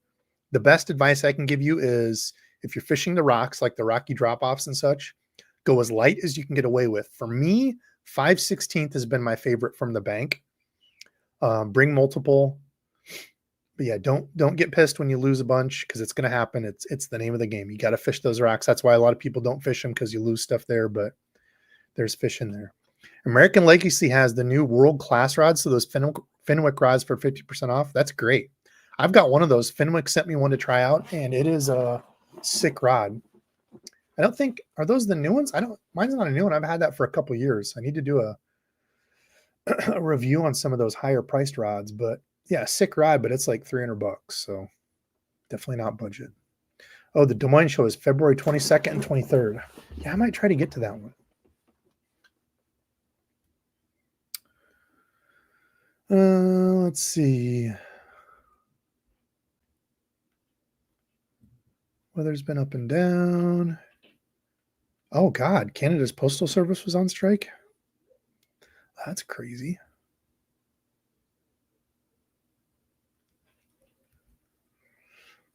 Speaker 1: The best advice I can give you is if you're fishing the rocks, like the rocky drop-offs and such, go as light as you can get away with. For me, 5/16 has been my favorite from the bank. Bring multiple. But yeah, don't get pissed when you lose a bunch because it's going to happen. It's the name of the game. You got to fish those rocks. That's why a lot of people don't fish them because you lose stuff there, but there's fish in there. American Legacy has the new world class rods. So those Fenwick rods for 50% off. That's great. I've got one of those. Fenwick sent me one to try out, and it is a sick rod. I don't think, are those the new ones? Mine's not a new one. I've had that for a couple years. I need to do a review on some of those higher priced rods, but yeah, sick rod, but it's like $300. So definitely not budget. Oh, the Des Moines show is February 22nd and 23rd. Yeah, I might try to get to that one. Let's see. Weather's been up and down. Oh God, Canada's Postal Service was on strike. That's crazy.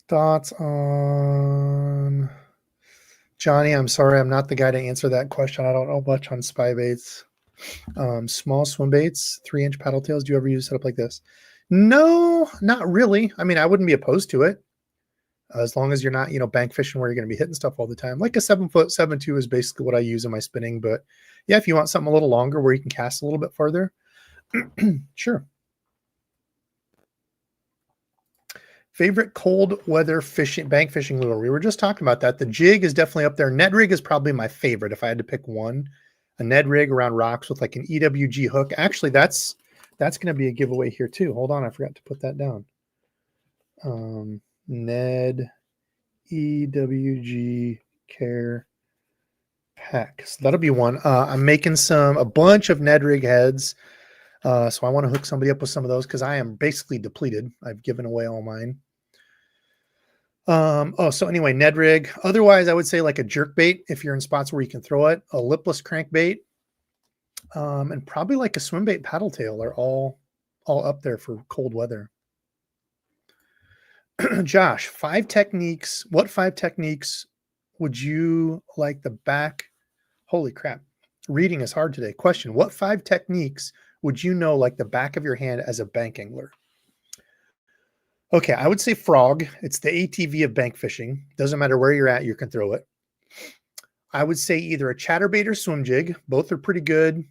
Speaker 1: Thoughts on Johnny? I'm sorry, I'm not the guy to answer that question. I don't know much on spy baits. Small swim baits, 3-inch paddle tails. Do you ever use a setup like this? No, not really. I mean, I wouldn't be opposed to it as long as you're not, bank fishing where you're going to be hitting stuff all the time. Like a 7-foot 7.2 is basically what I use in my spinning. But yeah, if you want something a little longer where you can cast a little bit farther, sure. Favorite cold weather fishing, bank fishing lure. We were just talking about that. The jig is definitely up there. Ned rig is probably my favorite if I had to pick one. A Ned rig around rocks with like an EWG hook. Actually, that's going to be a giveaway here too. Hold on, I forgot to put that down. Ned EWG care pack. So that'll be one. I'm making a bunch of Ned rig heads. So I want to hook somebody up with some of those because I am basically depleted. I've given away all mine. So anyway, Ned rig. Otherwise, I would say like a jerk bait if you're in spots where you can throw it, a lipless crankbait, and probably like a swim bait paddle tail are all up there for cold weather. Josh, 5 techniques. What 5 techniques would you like the back? Holy crap. Reading is hard today. Question, what 5 techniques would you know like the back of your hand as a bank angler? Okay, I would say frog. It's the ATV of bank fishing. Doesn't matter where you're at, you can throw it. I would say either a chatterbait or swim jig. Both are pretty good.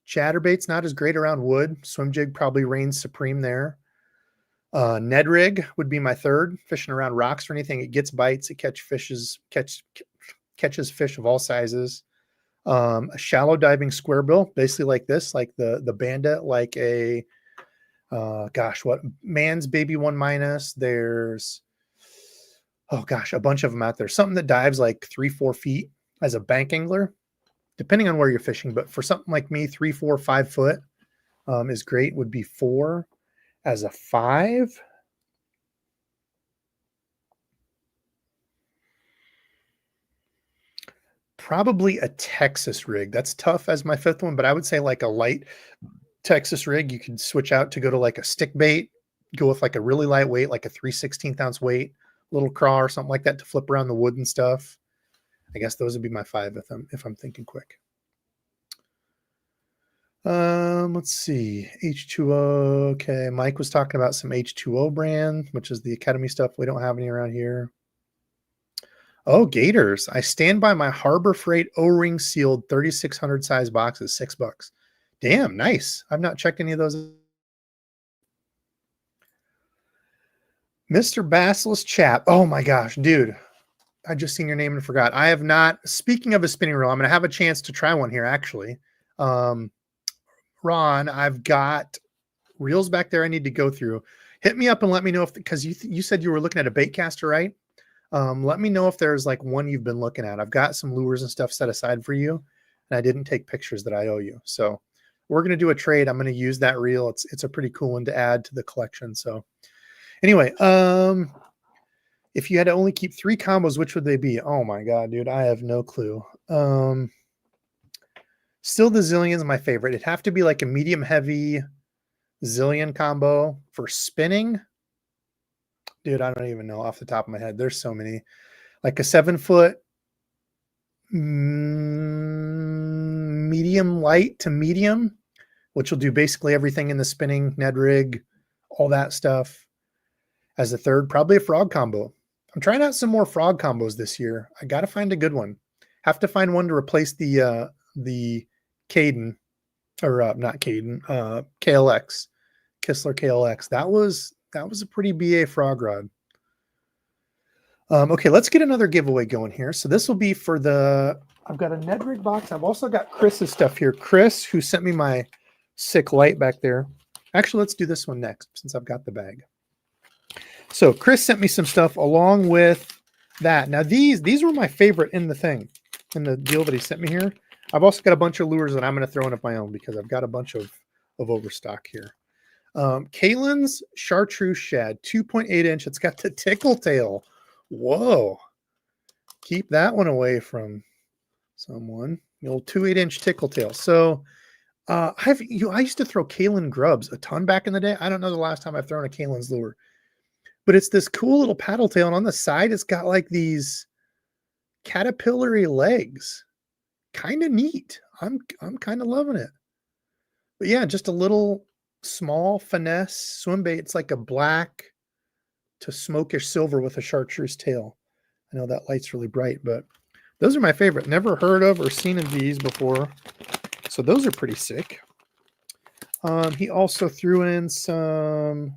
Speaker 1: Chatterbait's not as great around wood. Swim jig probably reigns supreme there. Ned rig would be my third. Fishing around rocks or anything. It gets bites. It catches fish of all sizes. A shallow diving square bill, basically like this, like the bandit, like a what man's baby 1-. There's a bunch of them out there. Something that dives like 3-4 feet as a bank angler, depending on where you're fishing. But for something like me, 3, 4, 5 foot is great. Would be 4 as a 5. Probably a Texas rig. That's tough as my 5th one, but I would say like a light Texas rig. You could switch out to go to like a stick bait, go with like a really lightweight, like a 3/16 ounce weight, little craw or something like that to flip around the wood and stuff. I guess those would be my 5 if I'm thinking quick. Let's see. H2O. Okay. Mike was talking about some H2O brand, which is the Academy stuff. We don't have any around here. Oh, Gators. I stand by my Harbor Freight O-ring sealed 3,600 size boxes, $6. Damn, nice. I've not checked any of those. Mr. Basilisk Chap. Oh my gosh, dude. I just seen your name and forgot. I have not. Speaking of a spinning reel, I'm going to have a chance to try one here, actually. Ron, I've got reels back there I need to go through. Hit me up and let me know if, because you said you were looking at a bait caster, right? Let me know if there's like one you've been looking at. I've got some lures and stuff set aside for you, and I didn't take pictures that I owe you. So we're going to do a trade. I'm going to use that reel. It's a pretty cool one to add to the collection. So anyway, if you had to only keep 3 combos, which would they be? Oh my God, dude, I have no clue. Still the Zillion's my favorite. It'd have to be like a medium heavy Zillion combo for spinning. Dude, I don't even know off the top of my head. There's so many. Like a 7-foot medium light to medium, which will do basically everything in the spinning, Ned rig, all that stuff. As a third, probably a frog combo. I'm trying out some more frog combos this year. I got to find a good one. Have to find one to replace the Caden, or not Caden, KLX. Kistler KLX. That was a pretty BA frog rod. Okay, let's get another giveaway going here. So this will be for the, I've got a Ned rig box. I've also got Chris's stuff here. Chris, who sent me my sick light back there. Actually, let's do this one next since I've got the bag. So Chris sent me some stuff along with that. Now these were my favorite in the thing, in the deal that he sent me here. I've also got a bunch of lures that I'm going to throw in of my own because I've got a bunch of overstock here. Kalen's chartreuse shad, 2.8 inch. It's got the tickle tail. Whoa. Keep that one away from someone. The old 2.8 inch tickle tail. So I used to throw Kalen grubs a ton back in the day. I don't know the last time I've thrown a Kalen's lure. But it's this cool little paddle tail, and on the side, it's got like these caterpillary legs. Kind of neat. I'm kind of loving it. But yeah, just a little small finesse swim bait. It's like a black to smokish silver with a chartreuse tail. I know that light's really bright, but those are my favorite. Never heard of or seen of these before. So those are pretty sick. He also threw in some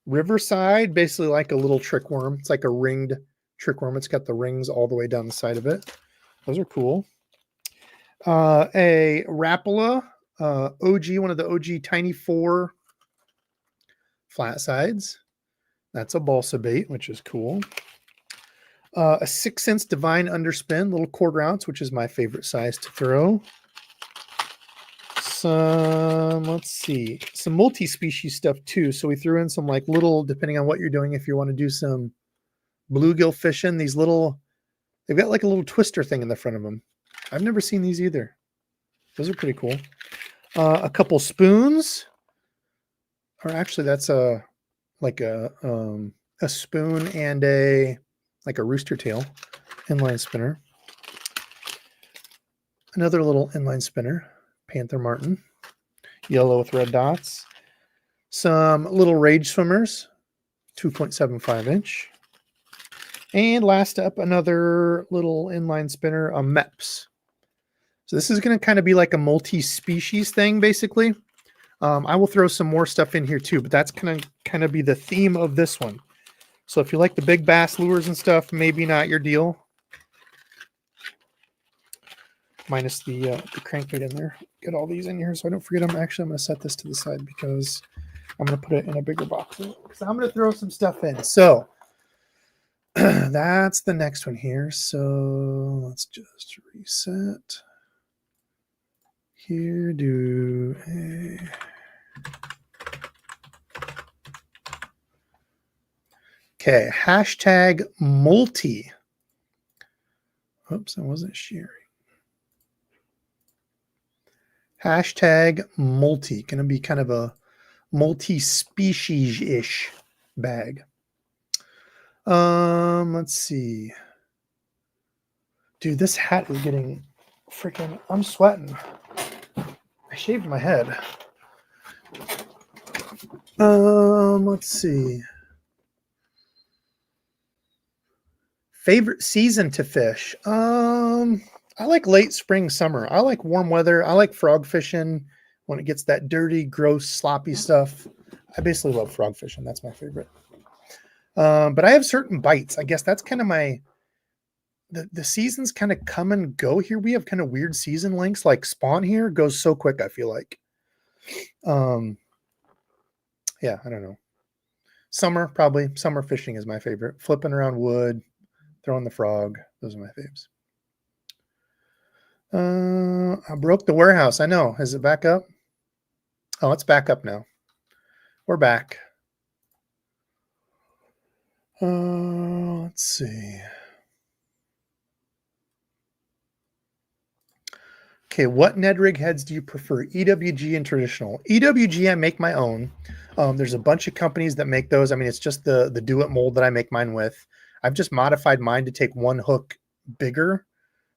Speaker 1: Riverside, basically like a little trick worm. It's like a ringed trick worm. It's got the rings all the way down the side of it. Those are cool. A Rapala OG, one of the OG Tiny 4 flat sides. That's a balsa bait, which is cool. A 6-cents Divine Underspin, little 1/4 ounce, which is my favorite size to throw. Let's see, some multi-species stuff too. So we threw in some like little, depending on what you're doing, if you want to do some bluegill fishing, these little, they've got like a little twister thing in the front of them. I've never seen these either. Those are pretty cool. A couple spoons, or actually that's a spoon and a rooster tail inline spinner. Another little inline spinner, Panther Martin, yellow with red dots. Some little Rage Swimmers, 2.75 inch. And last up, another little inline spinner, a MEPS. So this is going to kind of be like a multi-species thing, basically. I will throw some more stuff in here too, but that's going to kind of be the theme of this one. So if you like the big bass lures and stuff, maybe not your deal. Minus the crankbait in there. Get all these in here so I don't forget them. Actually, I'm going to set this to the side because I'm going to put it in a bigger box. Because I'm going to throw some stuff in. So that's the next one here. So let's just reset. Here, do a... Okay, hashtag multi. Oops, I wasn't sharing. Hashtag multi. Going to be kind of a multi-species-ish bag. Let's see. Dude, this hat is getting freaking... I'm sweating. I shaved my head. Let's see. Favorite season to fish? I like late spring, summer. I like warm weather. I like frog fishing when it gets that dirty, gross, sloppy stuff. I basically love frog fishing. That's my favorite. But I have certain bites. I guess that's kind of my... The seasons kind of come and go here. We have kind of weird season lengths. Like spawn here goes so quick, I feel like. Yeah, I don't know. Summer, probably. Summer fishing is my favorite. Flipping around wood, throwing the frog. Those are my faves. I broke the warehouse. I know. Is it back up? Oh, it's back up now. We're back. Let's see. Okay, what Ned rig heads do you prefer? EWG and traditional. EWG, I make my own. There's a bunch of companies that make those. I mean, it's just the do-it mold that I make mine with. I've just modified mine to take one hook bigger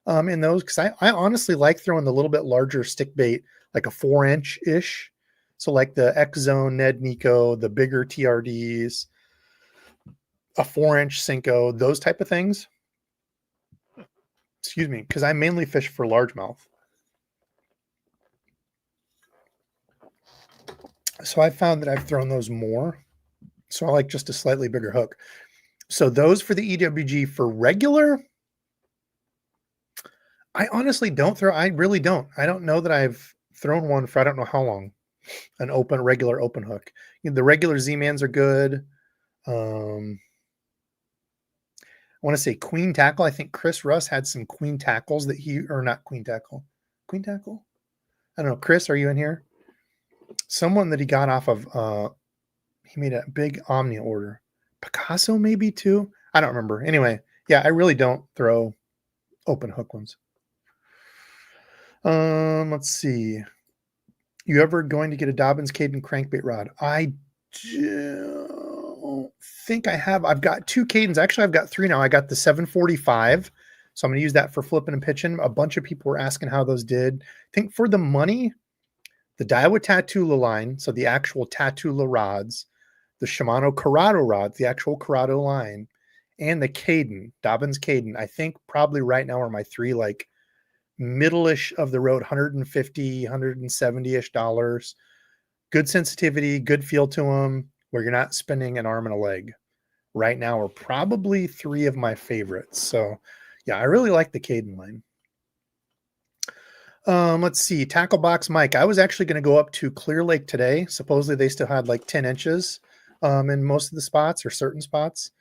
Speaker 1: in those because I honestly like throwing the little bit larger stick bait, like a 4-inch-ish. So like the X-Zone, Ned Nico, the bigger TRDs, a 4-inch Cinco, those type of things. Excuse me, because I mainly fish for largemouth. So I found that I've thrown those more. So I like just a slightly bigger hook. So those for the EWG for regular, I honestly don't throw. I really don't. I don't know that I've thrown one for I don't know how long. An regular open hook. The regular Z-Mans are good. I want to say queen tackle. I think Chris Russ had some queen tackles that not queen tackle. Queen tackle? I don't know. Chris, are you in here? Someone that he got off of, he made a big Omnia order. Picasso maybe too? I don't remember. Anyway, yeah, I really don't throw open hook ones. Let's see. You ever going to get a Dobbins Caden crankbait rod? I don't think I have. I've got 2 Cadens. Actually, I've got 3 now. I got the 745. So I'm going to use that for flipping and pitching. A bunch of people were asking how those did. I think for the money, the Daiwa Tatula line, so the actual Tatula rods, the Shimano Corrado rods, the actual Corrado line, and the Caden, Dobbins Caden, I think probably right now are my 3 like middle-ish of the road, 150, 170-ish dollars. Good sensitivity, good feel to them, where you're not spending an arm and a leg. Right now are probably 3 of my favorites. So yeah, I really like the Caden line. Let's see. Tackle Box Mike. I was actually going to go up to Clear Lake today. Supposedly they still had like 10 inches in most of the spots or certain spots.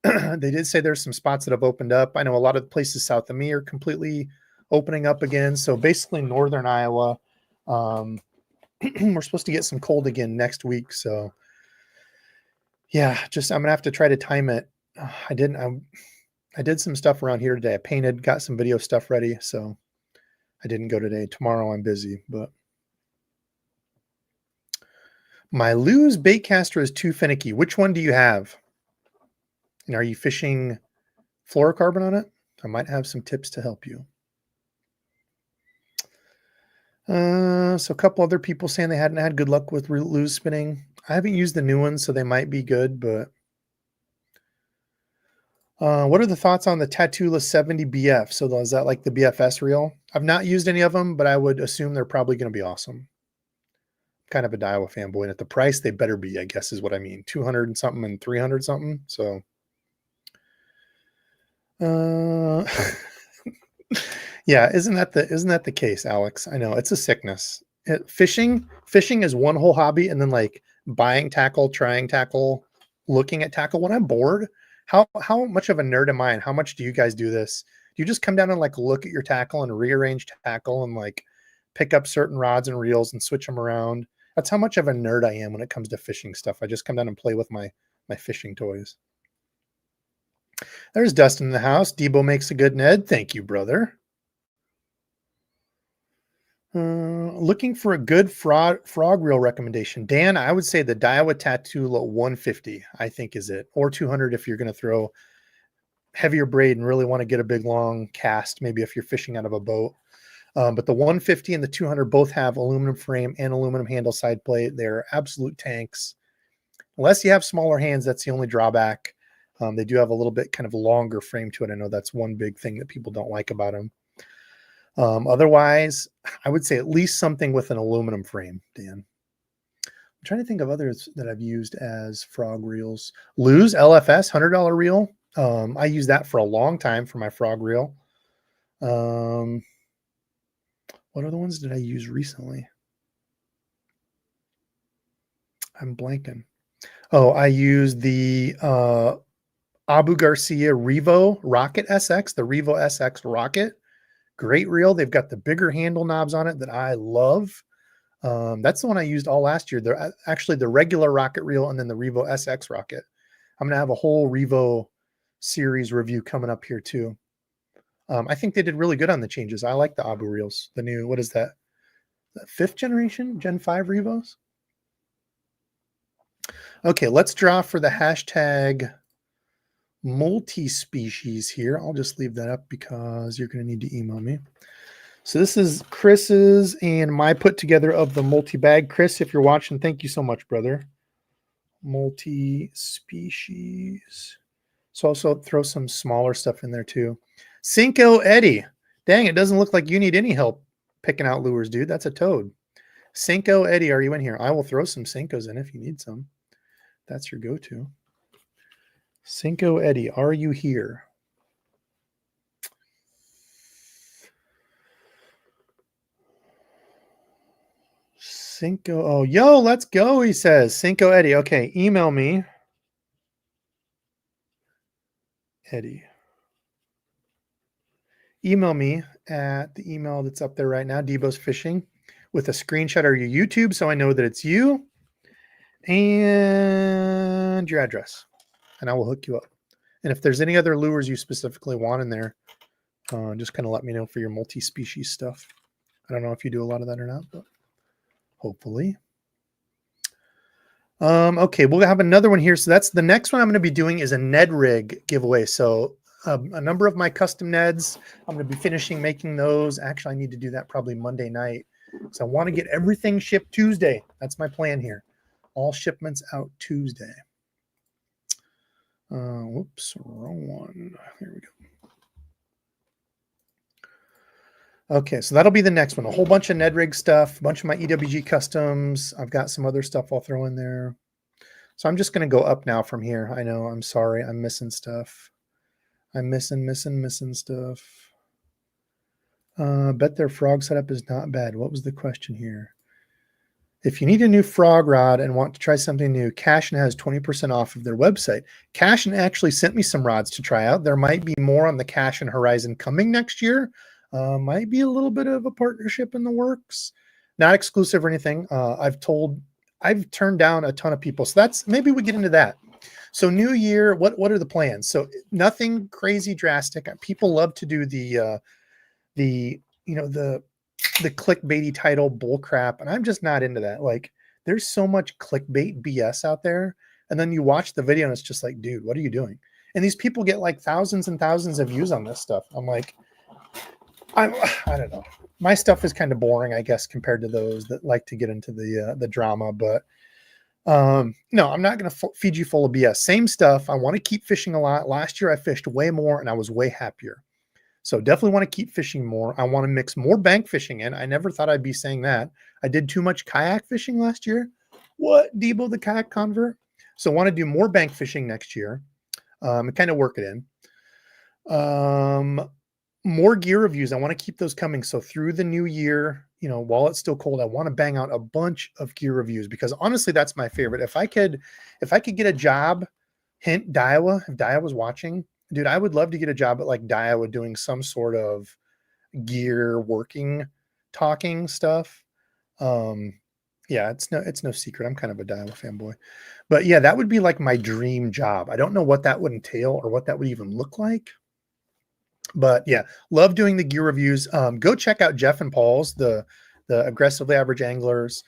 Speaker 1: They did say there's some spots that have opened up. I know a lot of places south of me are completely opening up again. So basically northern Iowa, we're supposed to get some cold again next week. So yeah, just I'm gonna have to try to time it. I did some stuff around here today. I painted, got some video stuff ready. So I didn't go today. Tomorrow I'm busy, but my Lew's baitcaster is too finicky. Which one do you have? And are you fishing fluorocarbon on it? I might have some tips to help you. So a couple other people saying they hadn't had good luck with Lew's spinning. I haven't used the new ones, so they might be good, but what are the thoughts on the Tatula 70 BF? So is that like the BFS reel? I've not used any of them, but I would assume they're probably going to be awesome. Kind of a Daiwa fanboy, and at the price they better be, I guess is what I mean. 200 and something and 300 something. So yeah, isn't that the case, Alex? I know it's a sickness. Fishing is one whole hobby, and then like buying tackle, trying tackle, looking at tackle. When I'm bored, how much of a nerd am I? And how much do you guys do this? Do you just come down and like look at your tackle and rearrange tackle and like pick up certain rods and reels and switch them around? That's how much of a nerd I am when it comes to fishing stuff. I just come down and play with my fishing toys. There's Dustin in the house. Debo makes a good Ned. Thank you, brother. Looking for a good frog reel recommendation. Dan, I would say the Daiwa Tatula 150, I think is it. Or 200 if you're going to throw heavier braid and really want to get a big long cast, maybe if you're fishing out of a boat. But the 150 and the 200 both have aluminum frame and aluminum handle side plate. They're absolute tanks. Unless you have smaller hands, that's the only drawback. They do have a little bit kind of longer frame to it. I know that's one big thing that people don't like about them. Otherwise, I would say at least something with an aluminum frame, Dan. I'm trying to think of others that I've used as frog reels. Lew's LFS $100 reel. I used that for a long time for my frog reel. What other ones did I use recently? I'm blanking. Oh, I used the Abu Garcia Revo Rocket SX, the Revo SX Rocket. Great reel. They've got the bigger handle knobs on it that I love. That's the one I used all last year. They're actually the regular rocket reel and then the Revo SX rocket. I'm going to have a whole Revo series review coming up here too. I think they did really good on the changes. I like the Abu reels. The new, what is that? The 5th generation, Gen 5 Revos? Okay, let's draw for the hashtag Multispecies here. I'll just leave that up because you're going to need to email me. So this is Chris's and my put together of the multi-bag. Chris, if you're watching, thank you so much, brother. Multi-species. So also throw some smaller stuff in there too. Cinco Eddie. Dang, it doesn't look like you need any help picking out lures, dude. That's a toad. Cinco Eddie, are you in here? I will throw some Cincos in if you need some. That's your go-to. Cinco Eddie, are you here? Cinco. Oh, yo, let's go. He says Cinco Eddie. Okay, email me, Eddie. Email me at the email that's up there right now, DEBO'S Fishing, with a screenshot of your YouTube so I know that it's you and your address, and I will hook you up. And if there's any other lures you specifically want in there, just kind of let me know for your multi-species stuff. I don't know if you do a lot of that or not, but hopefully. Okay, we'll have another one here. So that's the next one I'm going to be doing is a Ned rig giveaway. So a number of my custom Neds, I'm going to be finishing making those. Actually, I need to do that probably Monday night. So I want to get everything shipped Tuesday. That's my plan here. All shipments out Tuesday. Whoops, wrong one. Here we go. Okay, so that'll be the next one. A whole bunch of Ned rig stuff, a bunch of my EWG customs. I've got some other stuff I'll throw in there. So I'm just going to go up now from here. I know, I'm sorry. I'm missing stuff. I'm missing stuff. Bet their frog setup is not bad. What was the question here? If you need a new frog rod and want to try something new, Cashin has 20% off of their website. Cashin actually sent me some rods to try out. There might be more on the Cashin horizon coming next year. Might be a little bit of a partnership in the works. Not exclusive or anything. I've turned down a ton of people. So that's, maybe we get into that. So new year, what are the plans? So nothing crazy drastic. People love to do the clickbaity title bull crap, and I'm just not into that. Like, there's so much clickbait BS out there, and then you watch the video and it's just like, dude, what are you doing? And these people get like thousands and thousands of views on this stuff. I'm like, I don't know. My stuff is kind of boring, I guess, compared to those that like to get into the drama. But no, I'm not going to feed you full of BS. Same stuff. I want to keep fishing a lot. Last year I fished way more and I was way happier. So definitely want to keep fishing more. I want to mix more bank fishing in. I never thought I'd be saying that. I did too much kayak fishing last year. What, Debo the kayak convert? So I want to do more bank fishing next year and kind of work it in. More gear reviews. I want to keep those coming. So through the new year, while it's still cold, I want to bang out a bunch of gear reviews because honestly, that's my favorite. If I could get a job, hint Daiwa, if Daiwa was watching, dude, I would love to get a job at like Daiwa doing some sort of gear talking stuff. Yeah, it's no secret. I'm kind of a Daiwa fanboy, but yeah, that would be like my dream job. I don't know what that would entail or what that would even look like. But yeah, love doing the gear reviews. Go check out Jeff and Paul's, the aggressively average anglers,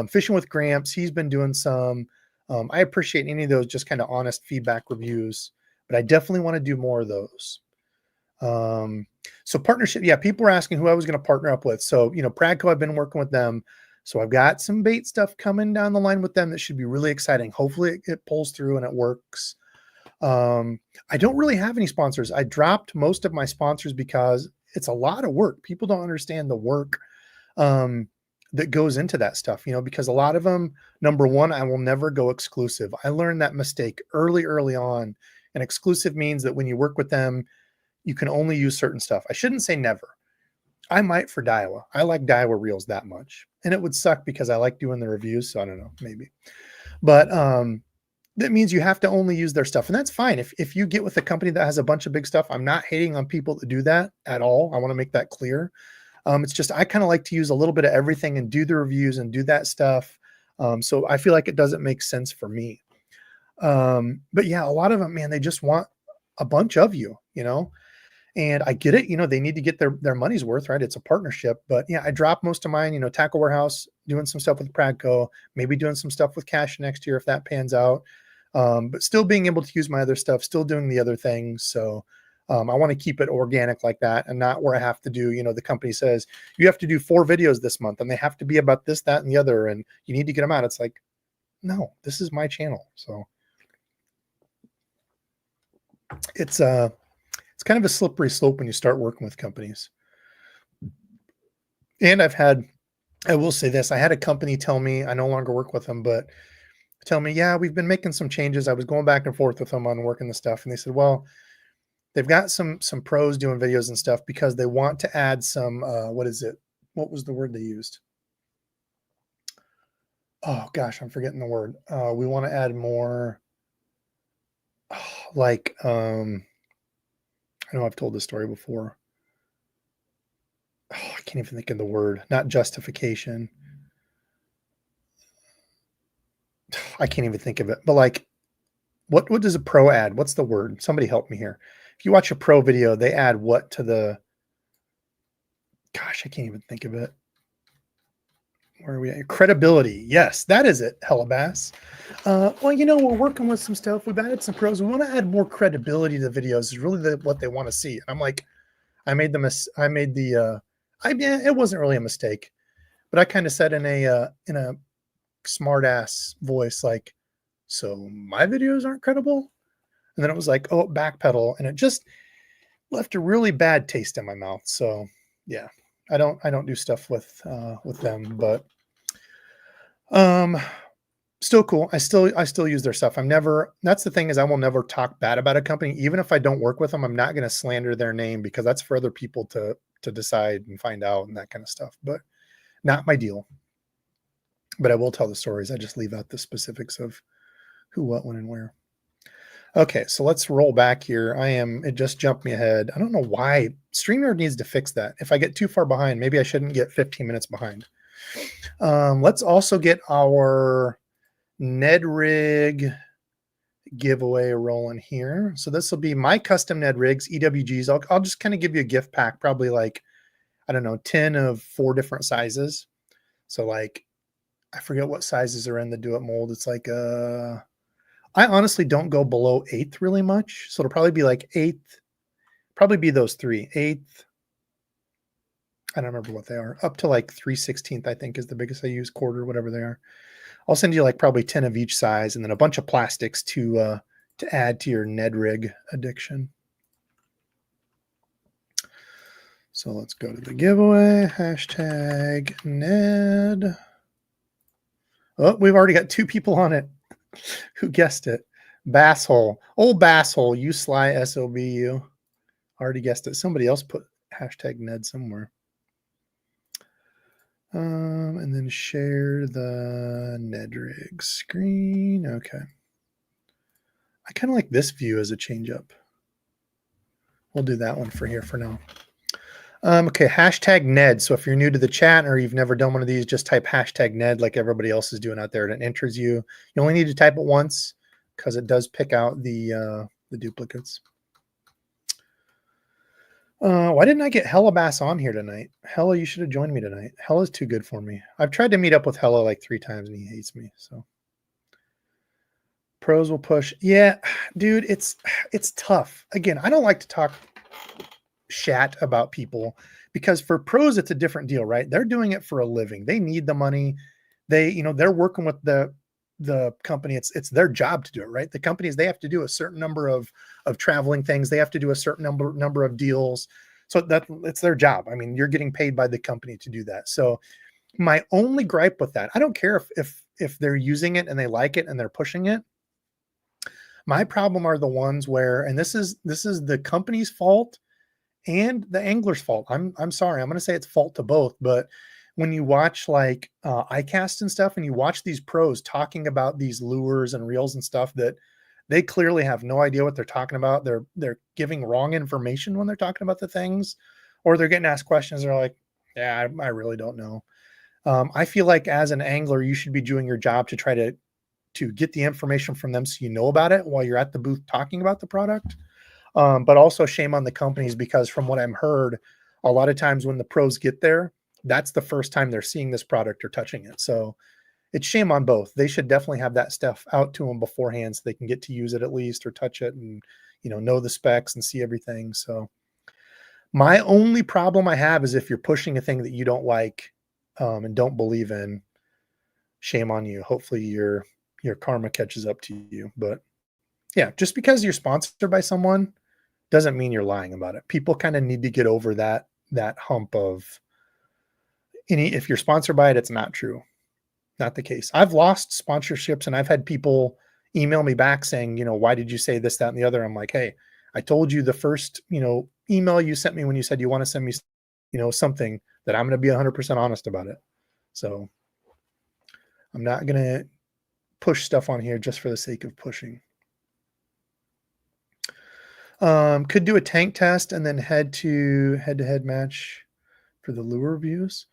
Speaker 1: fishing with Gramps. He's been doing some. I appreciate any of those just kind of honest feedback reviews, but I definitely want to do more of those. So partnership. Yeah. People were asking who I was going to partner up with. So, Pradco, I've been working with them. So I've got some bait stuff coming down the line with them that should be really exciting. Hopefully it pulls through and it works. I don't really have any sponsors. I dropped most of my sponsors because it's a lot of work. People don't understand the work that goes into that stuff, because a lot of them, number one, I will never go exclusive. I learned that mistake early on. And exclusive means that when you work with them, you can only use certain stuff. I shouldn't say never. I might for Daiwa. I like Daiwa reels that much. And it would suck because I like doing the reviews. So I don't know, maybe. But that means you have to only use their stuff. And that's fine. If you get with a company that has a bunch of big stuff, I'm not hating on people that do that at all. I want to make that clear. It's just, I kind of like to use a little bit of everything and do the reviews and do that stuff. So I feel like it doesn't make sense for me. But yeah, a lot of them, man, they just want a bunch of you, and I get it. They need to get their money's worth, right? It's a partnership, but yeah, I dropped most of mine, Tackle Warehouse, doing some stuff with Pradco, maybe doing some stuff with Cash next year if that pans out. But still being able to use my other stuff, still doing the other things. So I want to keep it organic like that and not where I have to do, the company says you have to do 4 videos this month and they have to be about this, that, and the other, and you need to get them out. It's like, no, this is my channel. So it's kind of a slippery slope when you start working with companies. And I've had I will say this, I had a company tell me, I no longer work with them, but tell me, yeah, we've been making some changes. I was going back and forth with them on working the stuff, and they said, well, they've got some pros doing videos and stuff because they want to add some what is it? What was the word they used? Oh gosh, I'm forgetting the word. We want to add more like I know I've told this story before. I can't even think of the word. Not justification. I can't even think of it. But like what does a pro add? What's the word? Somebody help me here. If you watch a pro video, they add what to the gosh, I can't even think of it. Where are we at? Credibility. Yes, that is it, Hellabass. Well, we're working with some stuff. We've added some pros. We want to add more credibility to the videos. Is really what they want to see. And I'm like, it wasn't really a mistake, but I kind of said in a smart ass voice, like, so my videos aren't credible. And then it was like, oh, backpedal. And it just left a really bad taste in my mouth. So yeah, I don't do stuff with them, but um still cool. I still use their stuff. That's the thing is I will never talk bad about a company. Even if I don't work with them, I'm not going to slander their name because that's for other people to decide and find out and that kind of stuff. But not my deal. But I will tell the stories. I just leave out the specifics of who, what, when, and where. Okay, so let's roll back here. It just jumped me ahead. I don't know why. StreamYard needs to fix that. If I get too far behind, maybe I shouldn't get 15 minutes behind. Let's also get our Ned Rig giveaway rolling here. So this will be my custom Ned Rigs, EWGs. I'll just kind of give you a gift pack, probably like, I don't know, 10 of 4 different sizes. So like, I forget what sizes are in the Do It mold. It's like, I honestly don't go below 8th really much. So it'll probably be like 8th, probably be those 3, 8th. I don't remember what they are. Up to like 3/16th, I think is the biggest I use, quarter, whatever they are. I'll send you like probably 10 of each size and then a bunch of plastics to add to your Ned Rig addiction. So let's go to the giveaway, hashtag Ned. Oh, we've already got 2 people on it. Who guessed it? Basshole. Old Basshole, you sly SOB, you. Already guessed it. Somebody else put hashtag Ned somewhere. And then share the Ned Rig screen. Okay. I kind of like this view as a change up. We'll do that one for here for now. Okay, hashtag Ned. So if you're new to the chat or you've never done one of these, just type hashtag Ned like everybody else is doing out there. And it enters you. You only need to type it once because it does pick out the duplicates. Why didn't I get Hellabass on here tonight? Hella, you should have joined me tonight. Hella's too good for me. I've tried to meet up with Hella like 3 times and he hates me. So pros will push. Yeah, dude, it's tough. Again, I don't like to talk shat about people because for pros it's a different deal, right? They're doing it for a living. They need the money. They're working with the company. It's their job to do it, right? The companies, they have to do a certain number of traveling things. They have to do a certain number of deals. So that it's their job. I mean, you're getting paid by the company to do that. So my only gripe with that, I don't care if they're using it and they like it and they're pushing it. My problem are the ones where, and this is the company's fault and the angler's fault. I'm sorry. I'm going to say it's fault to both, but when you watch like iCast and stuff and you watch these pros talking about these lures and reels and stuff that they clearly have no idea what they're talking about. They're giving wrong information when they're talking about the things, or they're getting asked questions. They're like, yeah, I really don't know. I feel like as an angler, you should be doing your job to try to get the information from them so you know about it while you're at the booth talking about the product. But also shame on the companies because from what I've heard, a lot of times when the pros get there, that's the first time they're seeing this product or touching it. So it's shame on both. They should definitely have that stuff out to them beforehand so they can get to use it at least or touch it and, know the specs and see everything. So my only problem I have is if you're pushing a thing that you don't like and don't believe in, shame on you. Hopefully your karma catches up to you. But yeah, just because you're sponsored by someone doesn't mean you're lying about it. People kind of need to get over that hump of, if you're sponsored by it, it's not true. Not the case. I've lost sponsorships and I've had people email me back saying, why did you say this, that, and the other? I'm like, hey, I told you the first, email you sent me when you said you want to send me, something, that I'm going to be 100% honest about it. So I'm not going to push stuff on here just for the sake of pushing. Could do a tank test and then head-to-head match for the lure reviews.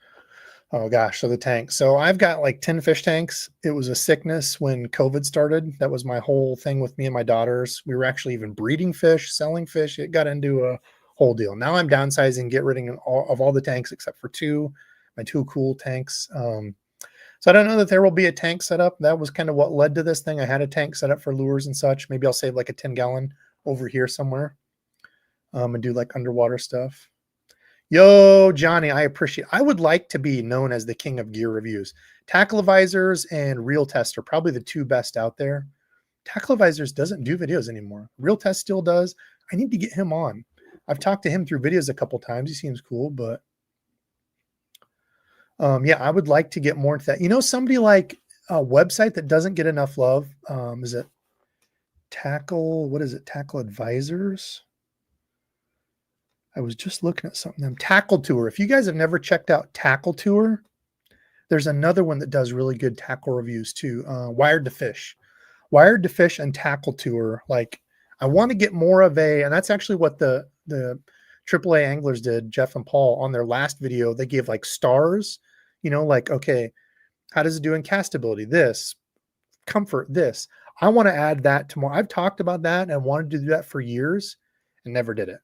Speaker 1: Oh gosh, so the tank. So I've got like 10 fish tanks. It was a sickness when COVID started. That was my whole thing with me and my daughters. We were actually even breeding fish, selling fish. It got into a whole deal. Now I'm downsizing, get rid of all the tanks except for my two cool tanks. So I don't know that there will be a tank set up. That was kind of what led to this thing. I had a tank set up for lures and such. Maybe I'll save like a 10-gallon over here somewhere and do like underwater stuff. Yo, Johnny, I would like to be known as the king of gear reviews. Tackle Advisors and Real Test are probably the two best out there. Tackle Advisors doesn't do videos anymore. Real Test still does. I need to get him on. I've talked to him through videos a couple times. He seems cool, but yeah, I would like to get more into that. Somebody like a website that doesn't get enough love. Is it Tackle? What is it? Tackle Advisors? I was just looking at something. Tackle Tour. If you guys have never checked out Tackle Tour, there's another one that does really good tackle reviews too. Wired to Fish and Tackle Tour. Like, I want to get more of and that's actually what the AAA anglers did, Jeff and Paul, on their last video. They gave like stars, like, okay, how does it do in castability? This, comfort, this. I want to add that to more. I've talked about that and wanted to do that for years and never did it.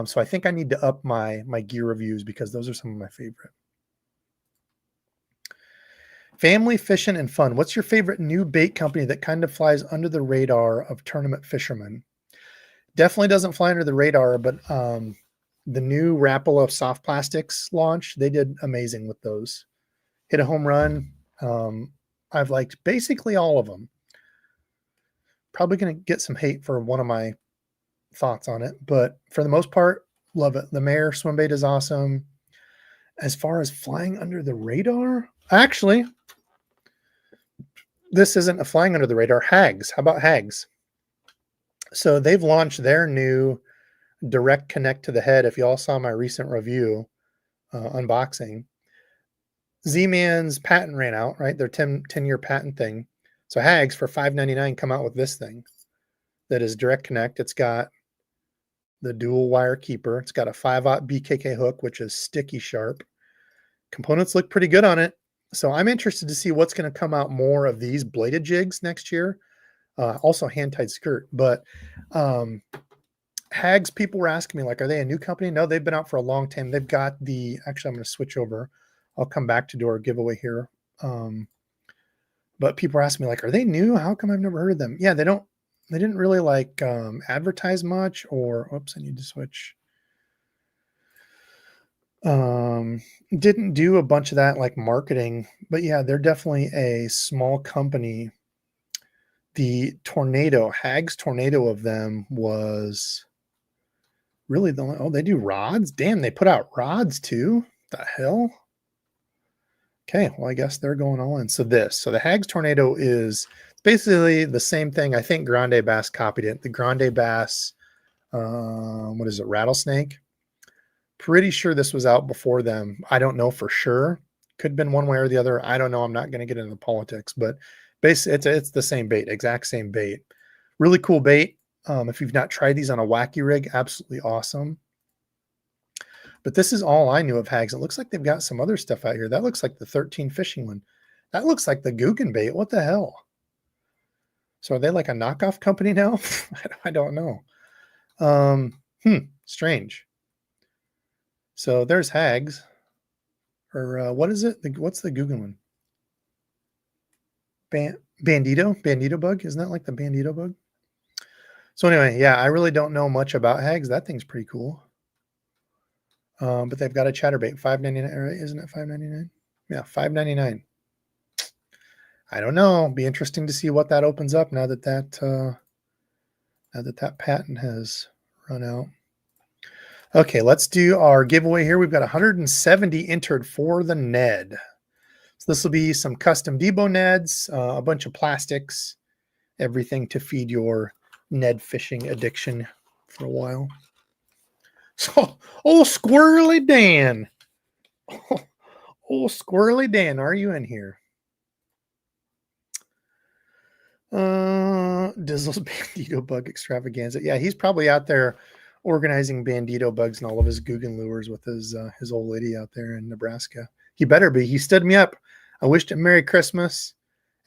Speaker 1: So I think I need to up my gear reviews because those are some of my favorite. Family fishing and fun. What's your favorite new bait company that kind of flies under the radar of tournament fishermen? Definitely doesn't fly under the radar, but the new Rapala soft plastics launch, they did amazing with those. Hit a home run. I've liked basically all of them. Probably going to get some hate for one of my thoughts on it, but for the most part, love it. The Mare swim bait is awesome. As far as flying under the radar, actually, this isn't a flying under the radar. Hags. How about Hags? So they've launched their new direct connect to the head. If you all saw my recent review unboxing, Z-Man's patent ran out, right? Their 10-year patent thing. So Hags for $5.99 come out with this thing that is direct connect. It's got the dual wire keeper. It's got a 5/0 BKK hook, which is sticky sharp. Components look pretty good on it. So I'm interested to see what's going to come out more of these bladed jigs next year. Also hand-tied skirt. But Hags, people were asking me, like, are they a new company? No, they've been out for a long time. They've got actually, I'm going to switch over. I'll come back to do our giveaway here. But people are asking me, like, are they new? How come I've never heard of them? Yeah, they didn't really like advertise much, or oops, I need to switch. Didn't do a bunch of that like marketing, but yeah, they're definitely a small company. The Hags Tornado of them was really they do rods. Damn, they put out rods too. The hell? Okay, well, I guess they're going all in. So the Hags Tornado is basically the same thing. I think Grande Bass copied it. The Grande Bass, what is it, Rattlesnake? Pretty sure this was out before them. I don't know for sure. Could have been one way or the other. I don't know. I'm not going to get into politics, but basically it's the same bait, exact same bait. Really cool bait. If you've not tried these on a wacky rig, absolutely awesome. But this is all I knew of Hags. It looks like they've got some other stuff out here. That looks like the 13 fishing one. That looks like the Guggen bait. What the hell? So are they like a knockoff company now? I don't know. Strange. So there's Hags. Or what is it? What's the Guggen one? Bandito bug? Isn't that like the Bandito bug? So anyway, yeah, I really don't know much about Hags. That thing's pretty cool. But they've got a chatterbait, $5.99, right? Isn't it $5.99? Yeah, $5.99. I don't know. Be interesting to see what that opens up now that that patent has run out. Okay, let's do our giveaway here. We've got 170 entered for the Ned. So this will be some custom Debo Neds, a bunch of plastics, everything to feed your Ned fishing addiction for a while. So, oh, Squirrely Dan. Oh, Squirrely Dan, are you in here? Dizzle's Bandito Bug Extravaganza. Yeah, he's probably out there organizing Bandito bugs and all of his Guggen lures with his old lady out there in Nebraska. He better be. He stood me up. I wished him Merry Christmas.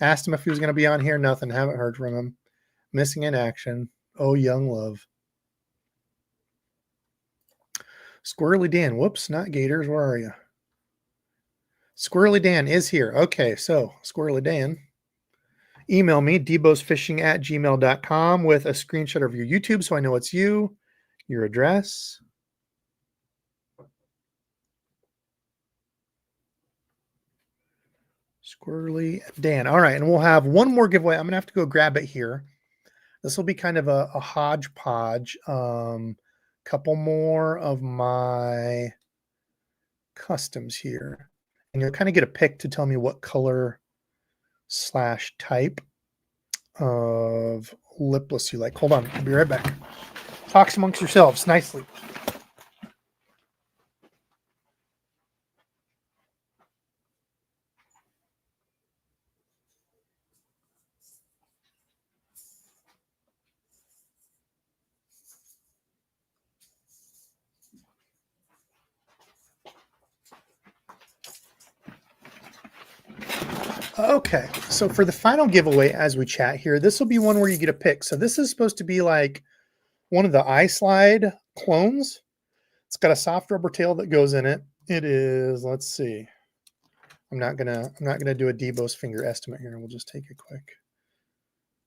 Speaker 1: Asked him if he was going to be on here. Nothing. Haven't heard from him. Missing in action. Oh, young love. Squirrely Dan. Whoops, not Gators. Where are you? Squirrely Dan is here. Okay, so Squirrely Dan. Email me, debosfishing@gmail.com with a screenshot of your YouTube so I know it's you, your address. Squirrely Dan. All right, and we'll have one more giveaway. I'm going to have to go grab it here. This will be kind of a hodgepodge. Couple more of my customs here. And you'll kind of get a pick to tell me what color / type of lipless you like. Hold on. I'll be right back. Talks amongst yourselves nicely. Okay, so for the final giveaway as we chat here, this will be one where you get a pick. So this is supposed to be like one of the iSlide clones. It's got a soft rubber tail that goes in it. It is, let's see. I'm not gonna do a DEBO'S finger estimate here. We'll just take a quick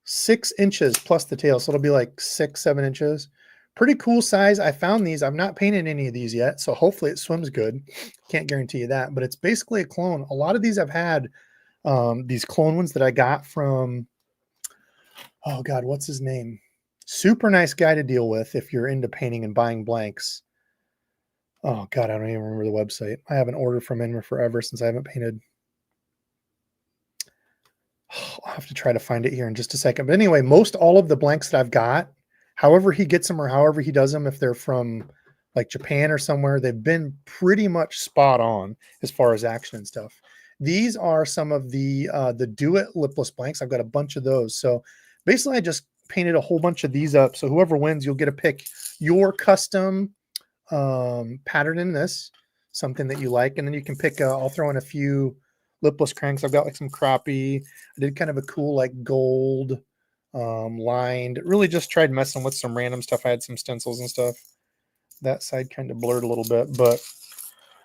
Speaker 1: 6 inches plus the tail. So it'll be like 6-7 inches. Pretty cool size. I found these. I've not painted any of these yet, so hopefully it swims good. Can't guarantee you that, but it's basically a clone. A lot of these I've had these clone ones that I got from, oh God, what's his name? Super nice guy to deal with if you're into painting and buying blanks. Oh God, I don't even remember the website. I haven't ordered from him forever since I haven't painted. I'll have to try to find it here in just a second. But anyway, most all of the blanks that I've got, however he gets them or however he does them, if they're from like Japan or somewhere, they've been pretty much spot on as far as action and stuff. These are some of the Do It lipless blanks. I've got a bunch of those. So basically I just painted a whole bunch of these up. So whoever wins, you'll get to pick your custom pattern in this, something that you like. And then you can pick, I'll throw in a few lipless cranks. I've got like some crappie. I did kind of a cool like gold lined, really just tried messing with some random stuff. I had some stencils and stuff. That side kind of blurred a little bit, but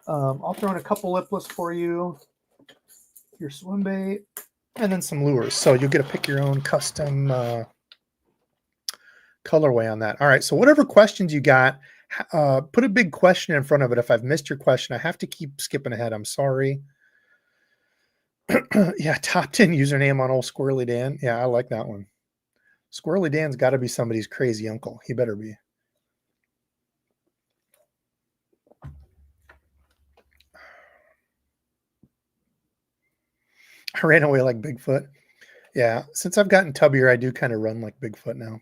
Speaker 1: I'll throw in a couple lipless for you, your swim bait, and then some lures. So you'll get to pick your own custom colorway on that. All right, so whatever questions you got, put a big question in front of it. If I've missed your question, I have to keep skipping ahead. I'm sorry. Yeah, top 10 username on old Squirrely Dan. Yeah, I like that one. Squirrely Dan's got to be somebody's crazy uncle. He better be. I ran away like Bigfoot. Yeah, since I've gotten tubbier, I do kind of run like Bigfoot now.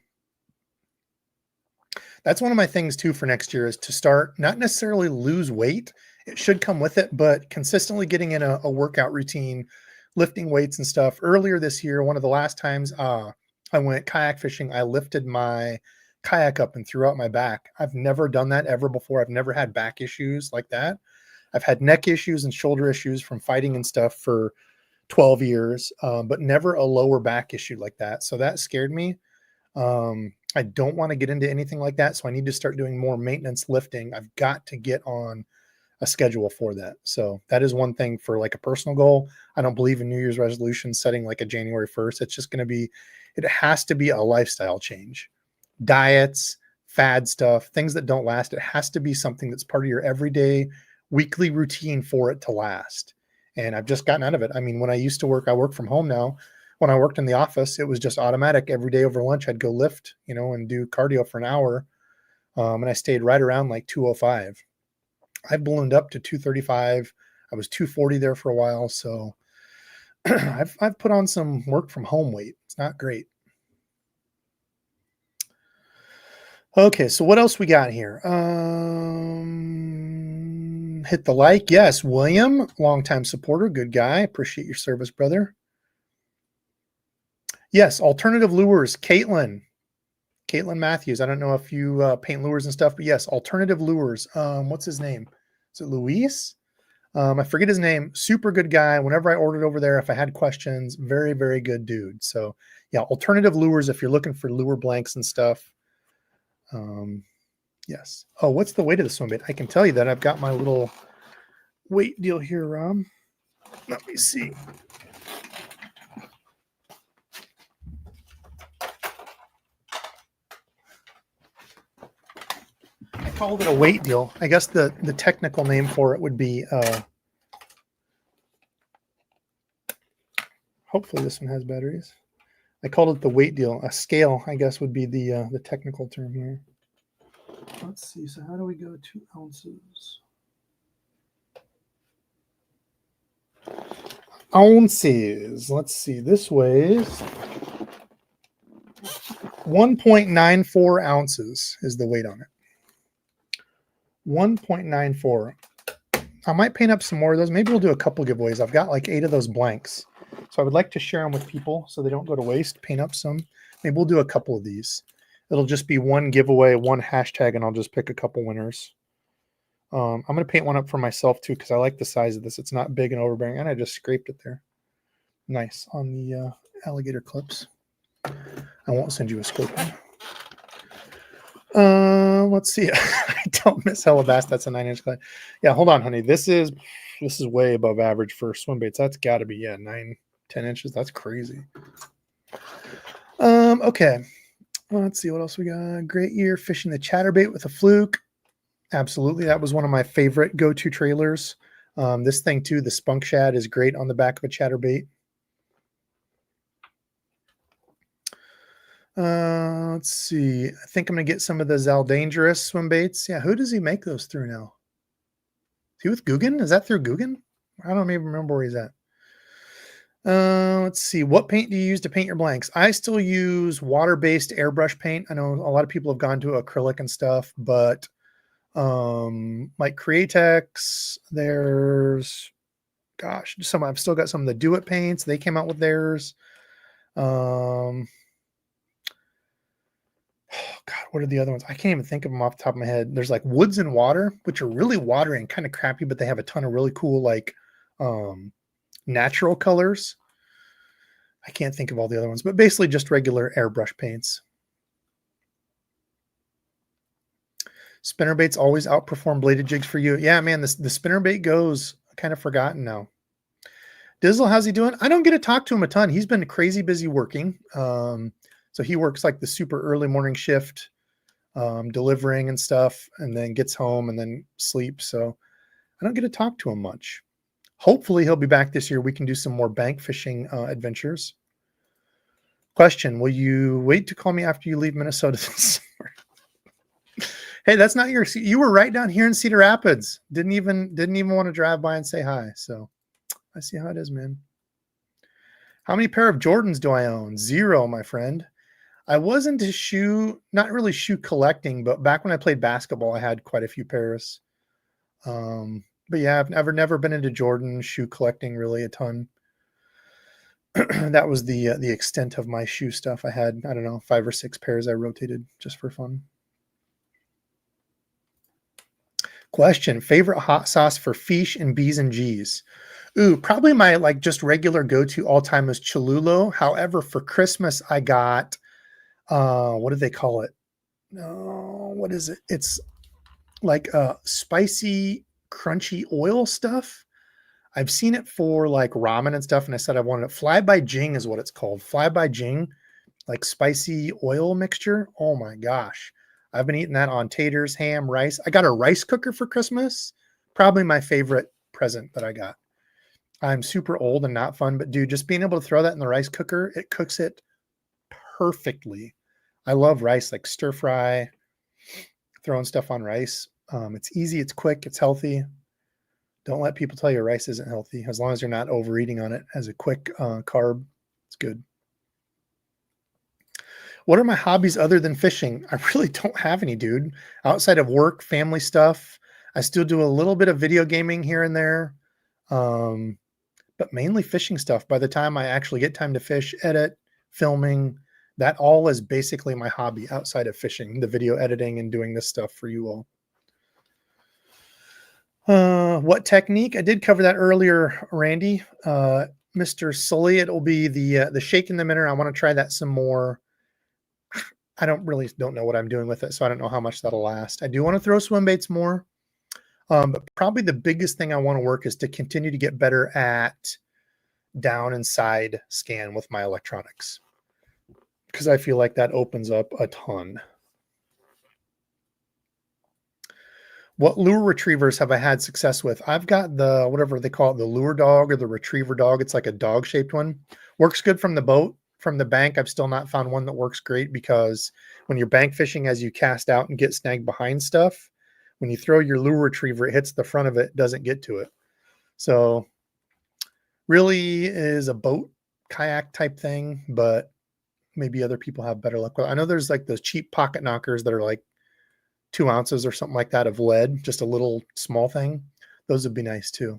Speaker 1: That's one of my things too for next year is to start, not necessarily lose weight. It should come with it, but consistently getting in a workout routine, lifting weights and stuff. Earlier this year, one of the last times I went kayak fishing, I lifted my kayak up and threw out my back. I've never done that ever before. I've never had back issues like that. I've had neck issues and shoulder issues from fighting and stuff for 12 years, but never a lower back issue like that. So that scared me. I don't want to get into anything like that. So I need to start doing more maintenance lifting. I've got to get on a schedule for that. So that is one thing for like a personal goal. I don't believe in New Year's resolutions setting like a January 1st. It's just going to be, it has to be a lifestyle change. Diets, fad stuff, things that don't last. It has to be something that's part of your everyday weekly routine for it to last. And I've just gotten out of it. I mean, when I used to work, I work from home now. When I worked in the office, it was just automatic. Every day over lunch, I'd go lift, and do cardio for an hour. And I stayed right around like 205. I've ballooned up to 235. I was 240 there for a while. So I've put on some work from home weight. It's not great. Okay, so what else we got here? Hit the like. Yes, William, longtime supporter, good guy. Appreciate your service, brother. Yes, alternative lures. Caitlin Matthews. I don't know if you paint lures and stuff, but yes, alternative lures. What's his name? Is it Luis? I forget his name. Super good guy. Whenever I ordered over there, if I had questions, very, very good dude. So yeah, alternative lures if you're looking for lure blanks and stuff. Yes. Oh, what's the weight of the swim bait? I can tell you that. I've got my little weight deal here, Rob. Let me see. I called it a weight deal. I guess the technical name for it would be hopefully this one has batteries. I called it the weight deal. A scale, I guess, would be the technical term here. Let's see. So how do we go 2 ounces? Ounces. Let's see. This weighs 1.94 ounces is the weight on it. 1.94. I might paint up some more of those. Maybe we'll do a couple giveaways. I've got like 8 of those blanks. So I would like to share them with people so they don't go to waste. Paint up some. Maybe we'll do a couple of these. It'll just be one giveaway, one hashtag, and I'll just pick a couple winners. I'm going to paint one up for myself too because I like the size of this. It's not big and overbearing, and I just scraped it there. Nice on the alligator clips. I won't send you a scorpion. Let's see. I don't miss Hellabass. That's a 9-inch clay. Yeah, hold on, honey. This is way above average for swim baits. That's got to be 9-10 inches. That's crazy. Okay. Let's see what else we got. Great year fishing the chatterbait with a fluke. Absolutely, that was one of my favorite go-to trailers. This thing too, the spunk shad, is great on the back of a chatterbait. Let's see. I think I'm gonna get some of the Zaldangerous swim baits. Yeah, who does he make those through now? Is he with Guggen? Is that through Guggen? I don't even remember where he's at. Let's see. What paint do you use to paint your blanks? I still use water-based airbrush paint. I know a lot of people have gone to acrylic and stuff, but like Createx, there's some. I've still got some of the Do It paints. They came out with theirs. Oh God, what are the other ones? I can't even think of them off the top of my head. There's like Woods and Water, which are really watery and kind of crappy, but they have a ton of really cool like natural colors. I can't think of all the other ones, but basically just regular airbrush paints. Spinnerbaits always outperform bladed jigs for you. Yeah, man, the spinnerbait goes kind of forgotten now. Dizzle, how's he doing? I don't get to talk to him a ton. He's been crazy busy working. So he works like the super early morning shift, delivering and stuff, and then gets home and then sleeps. So I don't get to talk to him much. Hopefully he'll be back this year. We can do some more bank fishing adventures. Question, will you wait to call me after you leave Minnesota this summer? Hey, that's not you were right down here in Cedar Rapids. Didn't even want to drive by and say hi. So I see how it is, man. How many pair of Jordans do I own? 0, my friend. I was into not really shoe collecting, but back when I played basketball, I had quite a few pairs. But yeah, I've never been into Jordan shoe collecting really a ton. That was the extent of my shoe stuff. I had, I don't know, 5 or 6 pairs I rotated just for fun. Question, favorite hot sauce for fish and B's and G's? Ooh, probably my like just regular go-to all-time is Cholula. However, for Christmas, I got, what do they call it? What is it? It's like spicy, crunchy oil stuff. I've seen it for like ramen and stuff, and I said I wanted it. Fly by Jing is what it's called. Fly by Jing, like spicy oil mixture. Oh my gosh. I've been eating that on taters, ham, rice. I got a rice cooker for Christmas. Probably my favorite present that I got. I'm super old and not fun, but dude, just being able to throw that in the rice cooker, it cooks it perfectly. I love rice, like stir fry, throwing stuff on rice. It's easy, it's quick, it's healthy. Don't let people tell you rice isn't healthy. As long as you're not overeating on it as a quick carb, it's good. What are my hobbies other than fishing? I really don't have any, dude. Outside of work, family stuff, I still do a little bit of video gaming here and there, but mainly fishing stuff. By the time I actually get time to fish, edit, filming, that all is basically my hobby outside of fishing, the video editing and doing this stuff for you all. What technique? I did cover that earlier, Randy. Mr. Sully, it'll be the shake in the minnow. I want to try that some more. I don't know what I'm doing with it, so I don't know how much that'll last. I do want to throw swim baits more, but probably the biggest thing I want to work is to continue to get better at down and side scan with my electronics, because I feel like that opens up a ton. What lure retrievers have I had success with? I've got the, whatever they call it, the lure dog or the retriever dog. It's like a dog-shaped one. Works good from the boat. From the bank, I've still not found one that works great, because when you're bank fishing, as you cast out and get snagged behind stuff, when you throw your lure retriever, it hits the front of it, doesn't get to it. So really is a boat kayak type thing, but maybe other people have better luck with it. I know there's like those cheap pocket knockers that are like 2 ounces or something like that of lead, just a little small thing. Those would be nice too.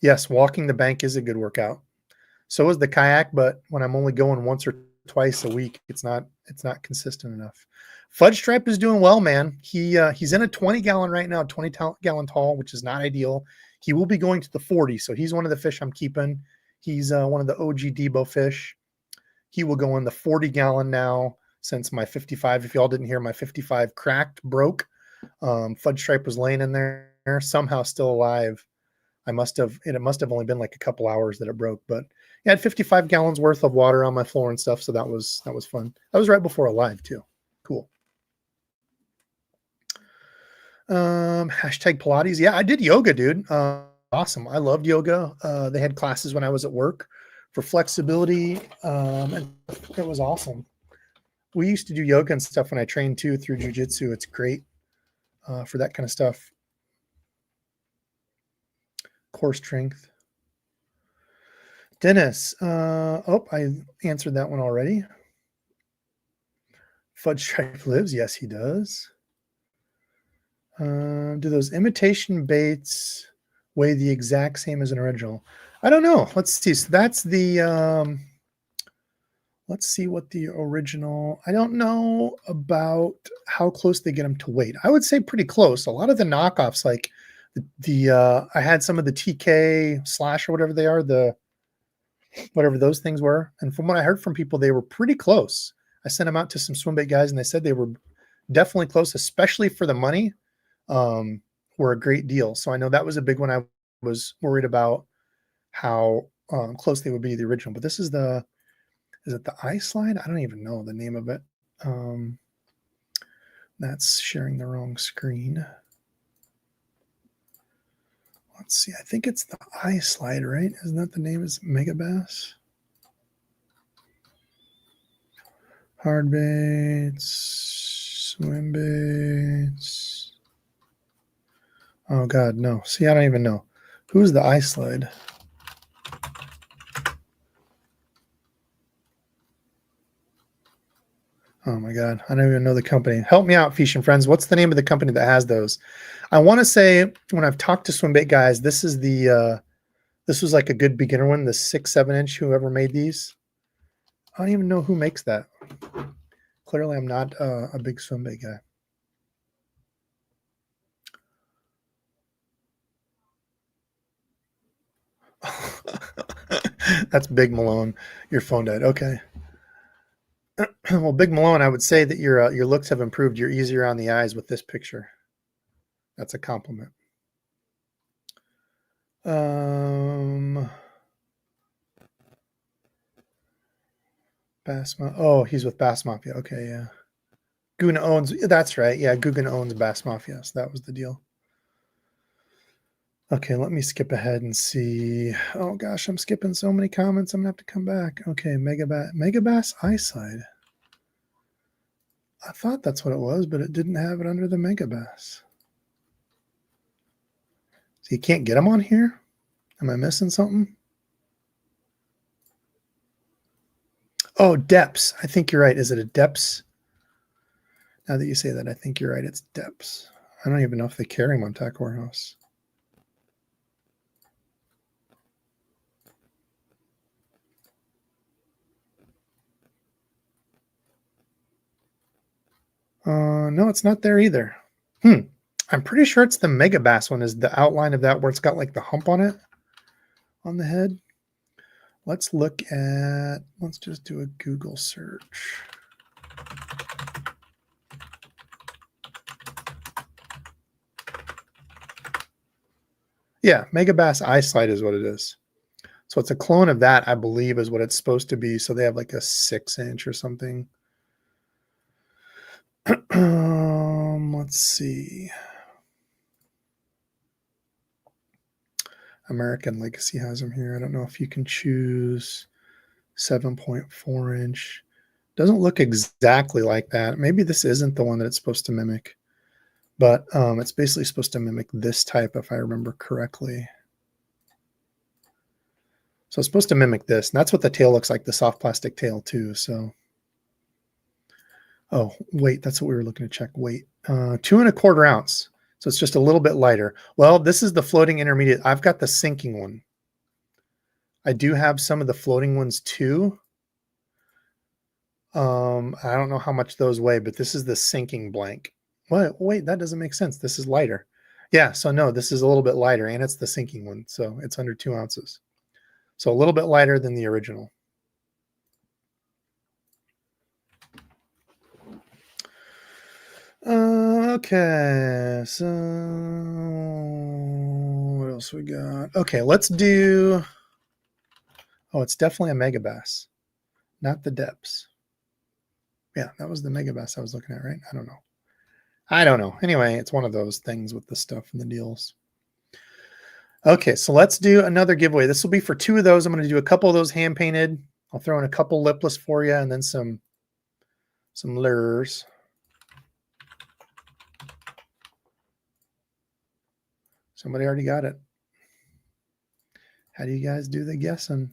Speaker 1: Yes, walking the bank is a good workout. So is the kayak, but when I'm only going once or twice a week, it's not consistent enough. Fudge Stripe is doing well, man. He's in a 20 gallon right now, 20 gallon tall, which is not ideal. He will be going to the 40, so he's one of the fish I'm keeping. He's one of the OG DEBO fish. He will go in the 40 gallon now, since my 55, if y'all didn't hear, my 55 cracked, broke. Fudge Stripe was laying in there, somehow still alive. It must have only been like a couple hours that it broke, but it had 55 gallons worth of water on my floor and stuff. So that was fun. That was right before Alive too. Cool. Hashtag Pilates. Yeah, I did yoga, dude. Awesome. I loved yoga. They had classes when I was at work for flexibility. And it was awesome. We used to do yoga and stuff when I trained too through jiu-jitsu. It's great for that kind of stuff. Core strength. Dennis. I answered that one already. Fudge Stripe lives. Yes, he does. Do those imitation baits weigh the exact same as an original? I don't know. Let's see. So that's the... let's see what the original... I don't know about how close they get them to weight. I would say pretty close. A lot of the knockoffs, like I had some of the TK slash or whatever they are, whatever those things were. And from what I heard from people, they were pretty close. I sent them out to some swim bait guys and they said they were definitely close, especially for the money, were a great deal. So I know that was a big one. I was worried about how close they would be to the original, but this is is it the ice slide? I don't even know the name of it. That's sharing the wrong screen. Let's see. I think it's the ice slide, right? Isn't that the name? Is Mega Bass? Hard baits, swim baits. Oh God, no. See, I don't even know. Who's the ice slide? Oh my God, I don't even know the company. Help me out, Fish and Friends. What's the name of the company that has those? I want to say, when I've talked to swim bait guys, this is this was like a good beginner one, the 6-7 inch, whoever made these. I don't even know who makes that. Clearly, I'm not a big swim bait guy. That's Big Malone. Your phone died. Okay. Well, Big Malone, I would say that your looks have improved. You're easier on the eyes with this picture. That's a compliment. Bass Mafia. Oh, he's with Bass Mafia. Okay, yeah. Guna owns. That's right. Yeah, Guggen owns Bass Mafia. So that was the deal. Okay, let me skip ahead and see. Oh gosh, I'm skipping so many comments. I'm gonna have to come back. Okay, Mega Bass Eyeside. I thought that's what it was, but it didn't have it under the megabass. So you can't get them on here? Am I missing something? Oh, depths. I think you're right. Is it a depths? Now that you say that, I think you're right. It's depths. I don't even know if they carry them on Tackle Warehouse. No, it's not there either. I'm pretty sure it's the megabass one is the outline of that where it's got like the hump on it on the head. Let's just do a Google search. Yeah, megabass eyesight is what it is. So it's a clone of that, I believe, is what it's supposed to be. So they have like a 6-inch or something. Let's see. American Legacy has them here. I don't know if you can choose 7.4-inch. Doesn't look exactly like that. Maybe this isn't the one that it's supposed to mimic, but it's basically supposed to mimic this type, if I remember correctly. So it's supposed to mimic this, and that's what the tail looks like, the soft plastic tail too. So, oh, weight, that's what we were looking to check. Weight, 2¼ ounce. So it's just a little bit lighter. Well, this is the floating intermediate. I've got the sinking one. I do have some of the floating ones too. I don't know how much those weigh, but this is the sinking blank. What? Wait, that doesn't make sense. This is lighter. Yeah, so no, this is a little bit lighter, and it's the sinking one. So it's under 2 ounces. So a little bit lighter than the original. Okay, so what else we got? Okay, let's do, oh, it's definitely a megabass, not the depths. Yeah, that was the megabass I was looking at, right? I don't know. Anyway, it's one of those things with the stuff and the deals. Okay, so let's do another giveaway. This will be for 2 of those. I'm going to do a couple of those hand painted. I'll throw in a couple lipless for you, and then some lures. Somebody already got it. How do you guys do the guessing?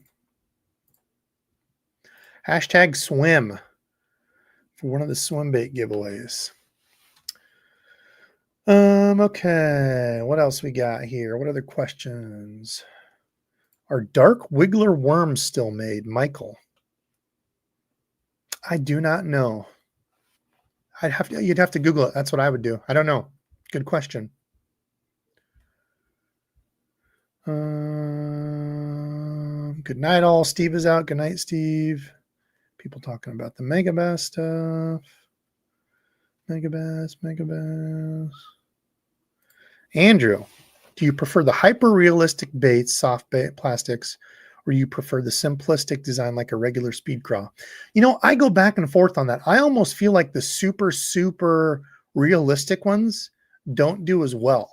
Speaker 1: Hashtag swim for one of the swim bait giveaways. Okay, what else we got here? What other questions? Are dark wiggler worms still made, Michael? I do not know. You'd have to Google it. That's what I would do. I don't know. Good question. Good night, all. Steve is out. Good night, Steve. People talking about the megabass stuff. Megabass. Andrew, do you prefer the hyper-realistic baits, soft bait plastics, or you prefer the simplistic design like a regular speed craw? You know, I go back and forth on that. I almost feel like the super, super realistic ones don't do as well.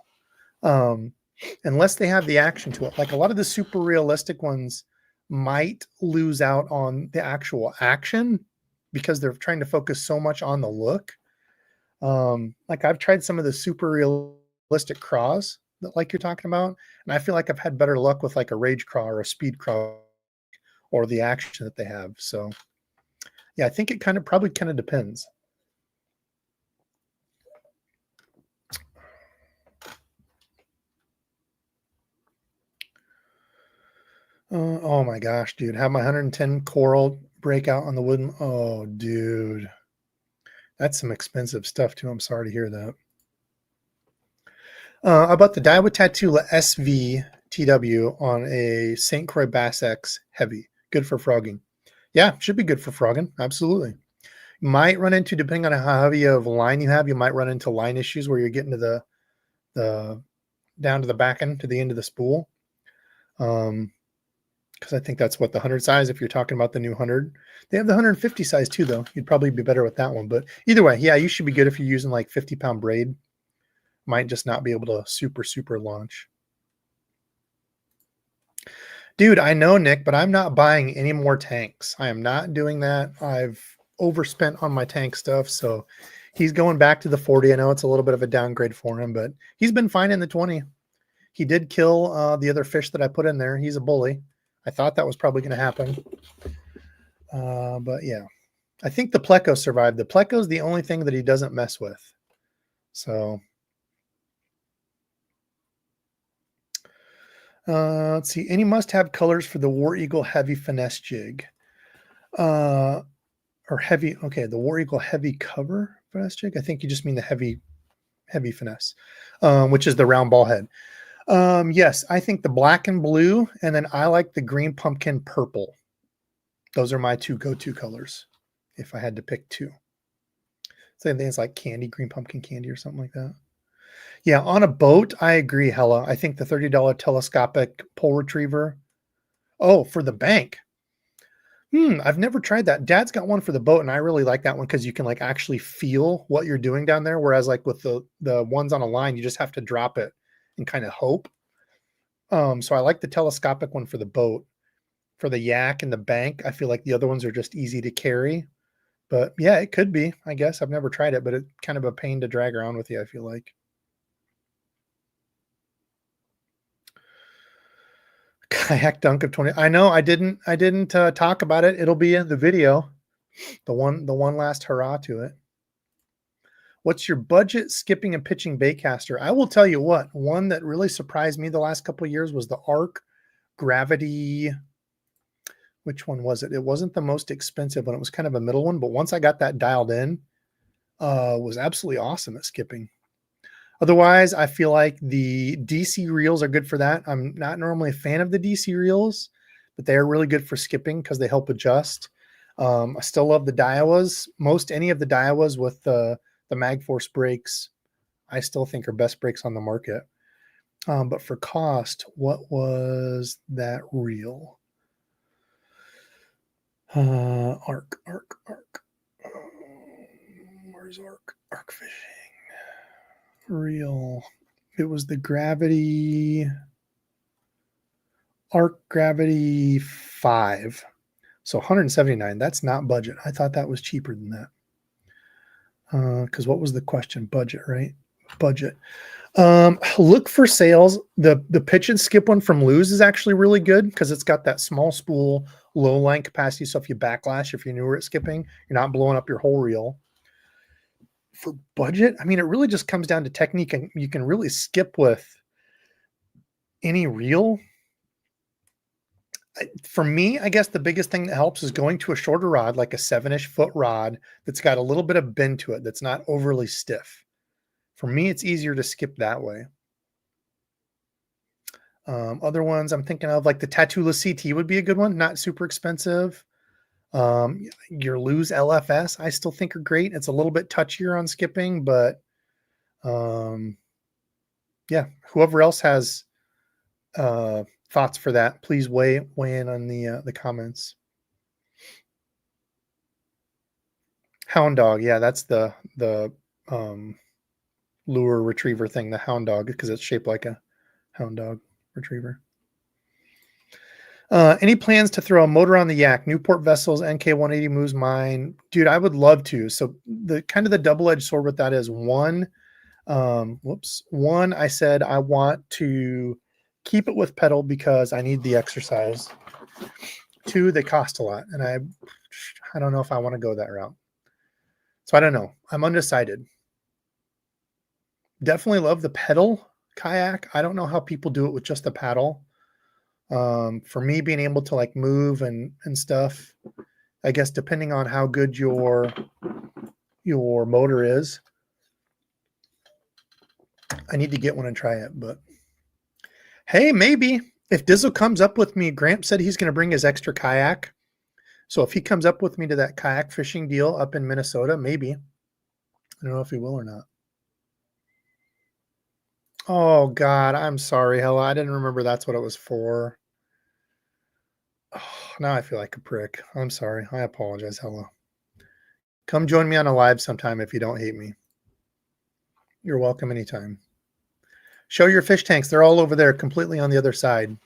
Speaker 1: Unless they have the action to it. Like a lot of the super realistic ones might lose out on the actual action because they're trying to focus so much on the look. Like I've tried some of the super realistic craws that like you're talking about, and I feel like I've had better luck with like a rage craw or a speed craw or the action that they have. So yeah, I think it probably depends. Oh my gosh, dude. Have my 110 coral breakout on the wooden. Oh, dude. That's some expensive stuff too. I'm sorry to hear that. About the Daiwa Tatula SV TW on a St. Croix Bass X heavy. Good for frogging. Yeah, should be good for frogging. Absolutely. You might run into, depending on how heavy of a line you have, you might run into line issues where you're getting to the down to the back end, to the end of the spool. Because I think that's what the 100 size, if you're talking about the new 100. They have the 150 size too, though. You'd probably be better with that one. But either way, yeah, you should be good if you're using like 50-pound braid. Might just not be able to super launch. Dude, I know, Nick, but I'm not buying any more tanks. I am not doing that. I've overspent on my tank stuff. So he's going back to the 40. I know it's a little bit of a downgrade for him, but he's been fine in the 20. He did kill the other fish that I put in there. He's a bully. I thought that was probably going to happen. But yeah, I think the pleco survived. The pleco is the only thing that he doesn't mess with. So let's see. Any must-have colors for the War Eagle heavy finesse jig? Or heavy. Okay, the War Eagle heavy cover finesse jig. I think you just mean the heavy finesse, which is the round ball head. Yes, I think the black and blue, and then I like the green pumpkin purple. Those are my two go-to colors if I had to pick two. Same thing as like candy, green pumpkin candy or something like that. Yeah, on a boat, I agree, Hella. I think the $30 telescopic pole retriever. Oh, for the bank. I've never tried that. Dad's got one for the boat, and I really like that one because you can like actually feel what you're doing down there. Whereas like with the ones on a line, you just have to drop it and kind of hope. So I like the telescopic one for the boat. For the yak and the bank, I feel like the other ones are just easy to carry. But yeah, it could be. I guess I've never tried it, but it's kind of a pain to drag around with you, I feel like. Kayak dunk of 20. I know I didn't talk about it. It'll be in the video. The one last hurrah to it. What's your budget skipping and pitching baitcaster? I will tell you what, one that really surprised me the last couple of years was the Arc Gravity. Which one was it? It wasn't the most expensive one. It was kind of a middle one, but once I got that dialed in, was absolutely awesome at skipping. Otherwise, I feel like the DC reels are good for that. I'm not normally a fan of the DC reels, but they are really good for skipping because they help adjust. I still love the Daiwas. Any of the Daiwas with the MagForce brakes, I still think are best brakes on the market. But for cost, what was that reel? Arc. Where's Arc fishing? Reel. It was the Arc Gravity 5. So $179. That's not budget. I thought that was cheaper than that. Because what was the question? Budget, right? Budget. Look for sales. The pitch and skip one from Lose is actually really good because it's got that small spool, low line capacity. So if you backlash, if you're newer at skipping, you're not blowing up your whole reel. For budget, I mean, it really just comes down to technique, and you can really skip with any reel. For me, I guess the biggest thing that helps is going to a shorter rod, like a 7-ish foot rod that's got a little bit of bend to it, that's not overly stiff. For me, it's easier to skip that way. Other ones I'm thinking of, like the Tatula CT would be a good one, not super expensive. Your Lose LFS, I still think are great. It's a little bit touchier on skipping, but yeah, whoever else has thoughts for that, please weigh in on the comments. Hound dog, yeah, that's the lure retriever thing, the hound dog, because it's shaped like a hound dog retriever. Any plans to throw a motor on the yak? Newport Vessels NK180 moves mine. Dude, I would love to. So the kind of the double-edged sword with that is one, I said I want to keep it with pedal because I need the exercise. 2, they cost a lot, and I don't know if I want to go that route. So I don't know. I'm undecided. Definitely love the pedal kayak. I don't know how people do it with just the paddle. For me, being able to like move and stuff, I guess depending on how good your motor is, I need to get one and try it. But hey, maybe if Dizzle comes up with me, Gramp said he's going to bring his extra kayak. So if he comes up with me to that kayak fishing deal up in Minnesota, maybe. I don't know if he will or not. Oh, God, I'm sorry, Hella. I didn't remember that's what it was for. Oh, now I feel like a prick. I'm sorry. I apologize, Hella. Come join me on a live sometime if you don't hate me. You're welcome anytime. Show your fish tanks. They're all over there, completely on the other side.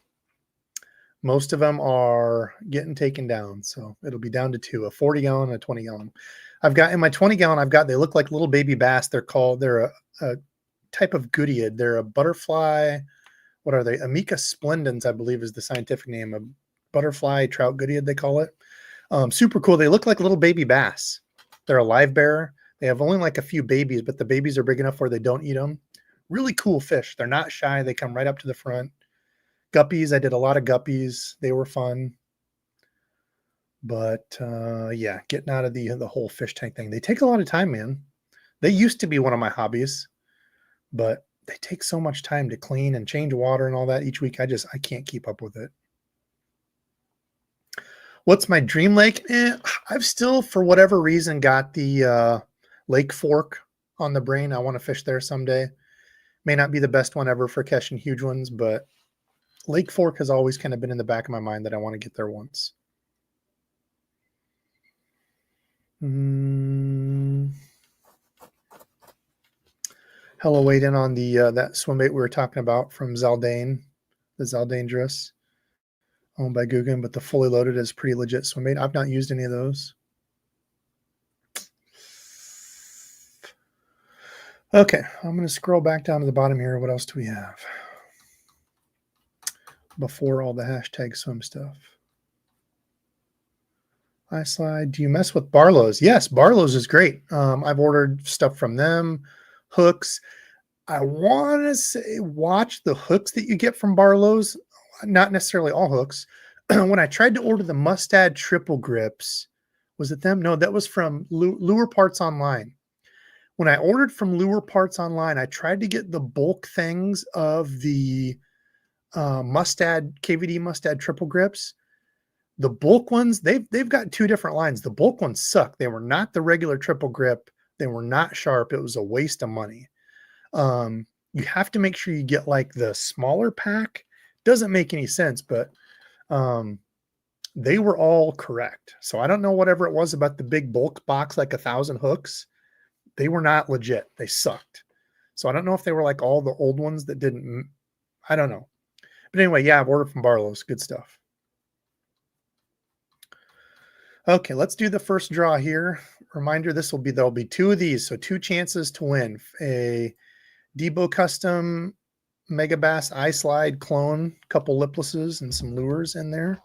Speaker 1: Most of them are getting taken down, so it'll be down to two, a 40-gallon and a 20-gallon. I've got in my 20-gallon, they look like little baby bass. They're a type of goodiid. They're a butterfly. What are they? Amica splendens, I believe, is the scientific name. A butterfly trout goodiid, they call it. Super cool. They look like little baby bass. They're a live bearer. They have only like a few babies, but the babies are big enough where they don't eat them. Really cool fish. They're not shy. They come right up to the front. Guppies, I did a lot of guppies. They were fun. But yeah, getting out of the whole fish tank thing. They take a lot of time, man. They used to be one of my hobbies, but they take so much time to clean and change water and all that each week. I can't keep up with it. What's my dream lake? I've still, for whatever reason, got the Lake Fork on the brain. I want to fish there someday. May not be the best one ever for catching huge ones, but Lake Fork has always kind of been in the back of my mind that I want to get there once. Hello, weighed in on the that swim bait we were talking about from Zaldane, the Zaldangerous, owned by Guggen, but the fully loaded is pretty legit swim bait. I've not used any of those. Okay, I'm going to scroll back down to the bottom here. What else do we have before all the hashtag swim stuff? iSlide. Do you mess with Barlow's? Yes, Barlow's is great. I've ordered stuff from them. Hooks. I want to say watch the hooks that you get from Barlow's. Not necessarily all hooks. When I tried to order the Mustad triple grips, was it them? No, that was from Lure Parts Online. When I ordered from Lure Parts Online, I tried to get the bulk things of the Mustad KVD Mustad triple grips. The bulk ones, they've got two different lines. The bulk ones suck. They were not the regular triple grip. They were not sharp. It was a waste of money. You have to make sure you get like the smaller pack. Doesn't make any sense, but they were all correct. So I don't know whatever it was about the big bulk box, like 1,000 hooks. They were not legit. They sucked. So I don't know if they were like all the old ones that didn't. I don't know. But anyway, yeah, I've ordered from Barlow's. Good stuff. Okay, let's do the first draw here. Reminder, there'll be two of these, so 2 chances to win. A DEBO Custom Mega Bass iSlide clone, couple liplesses and some lures in there.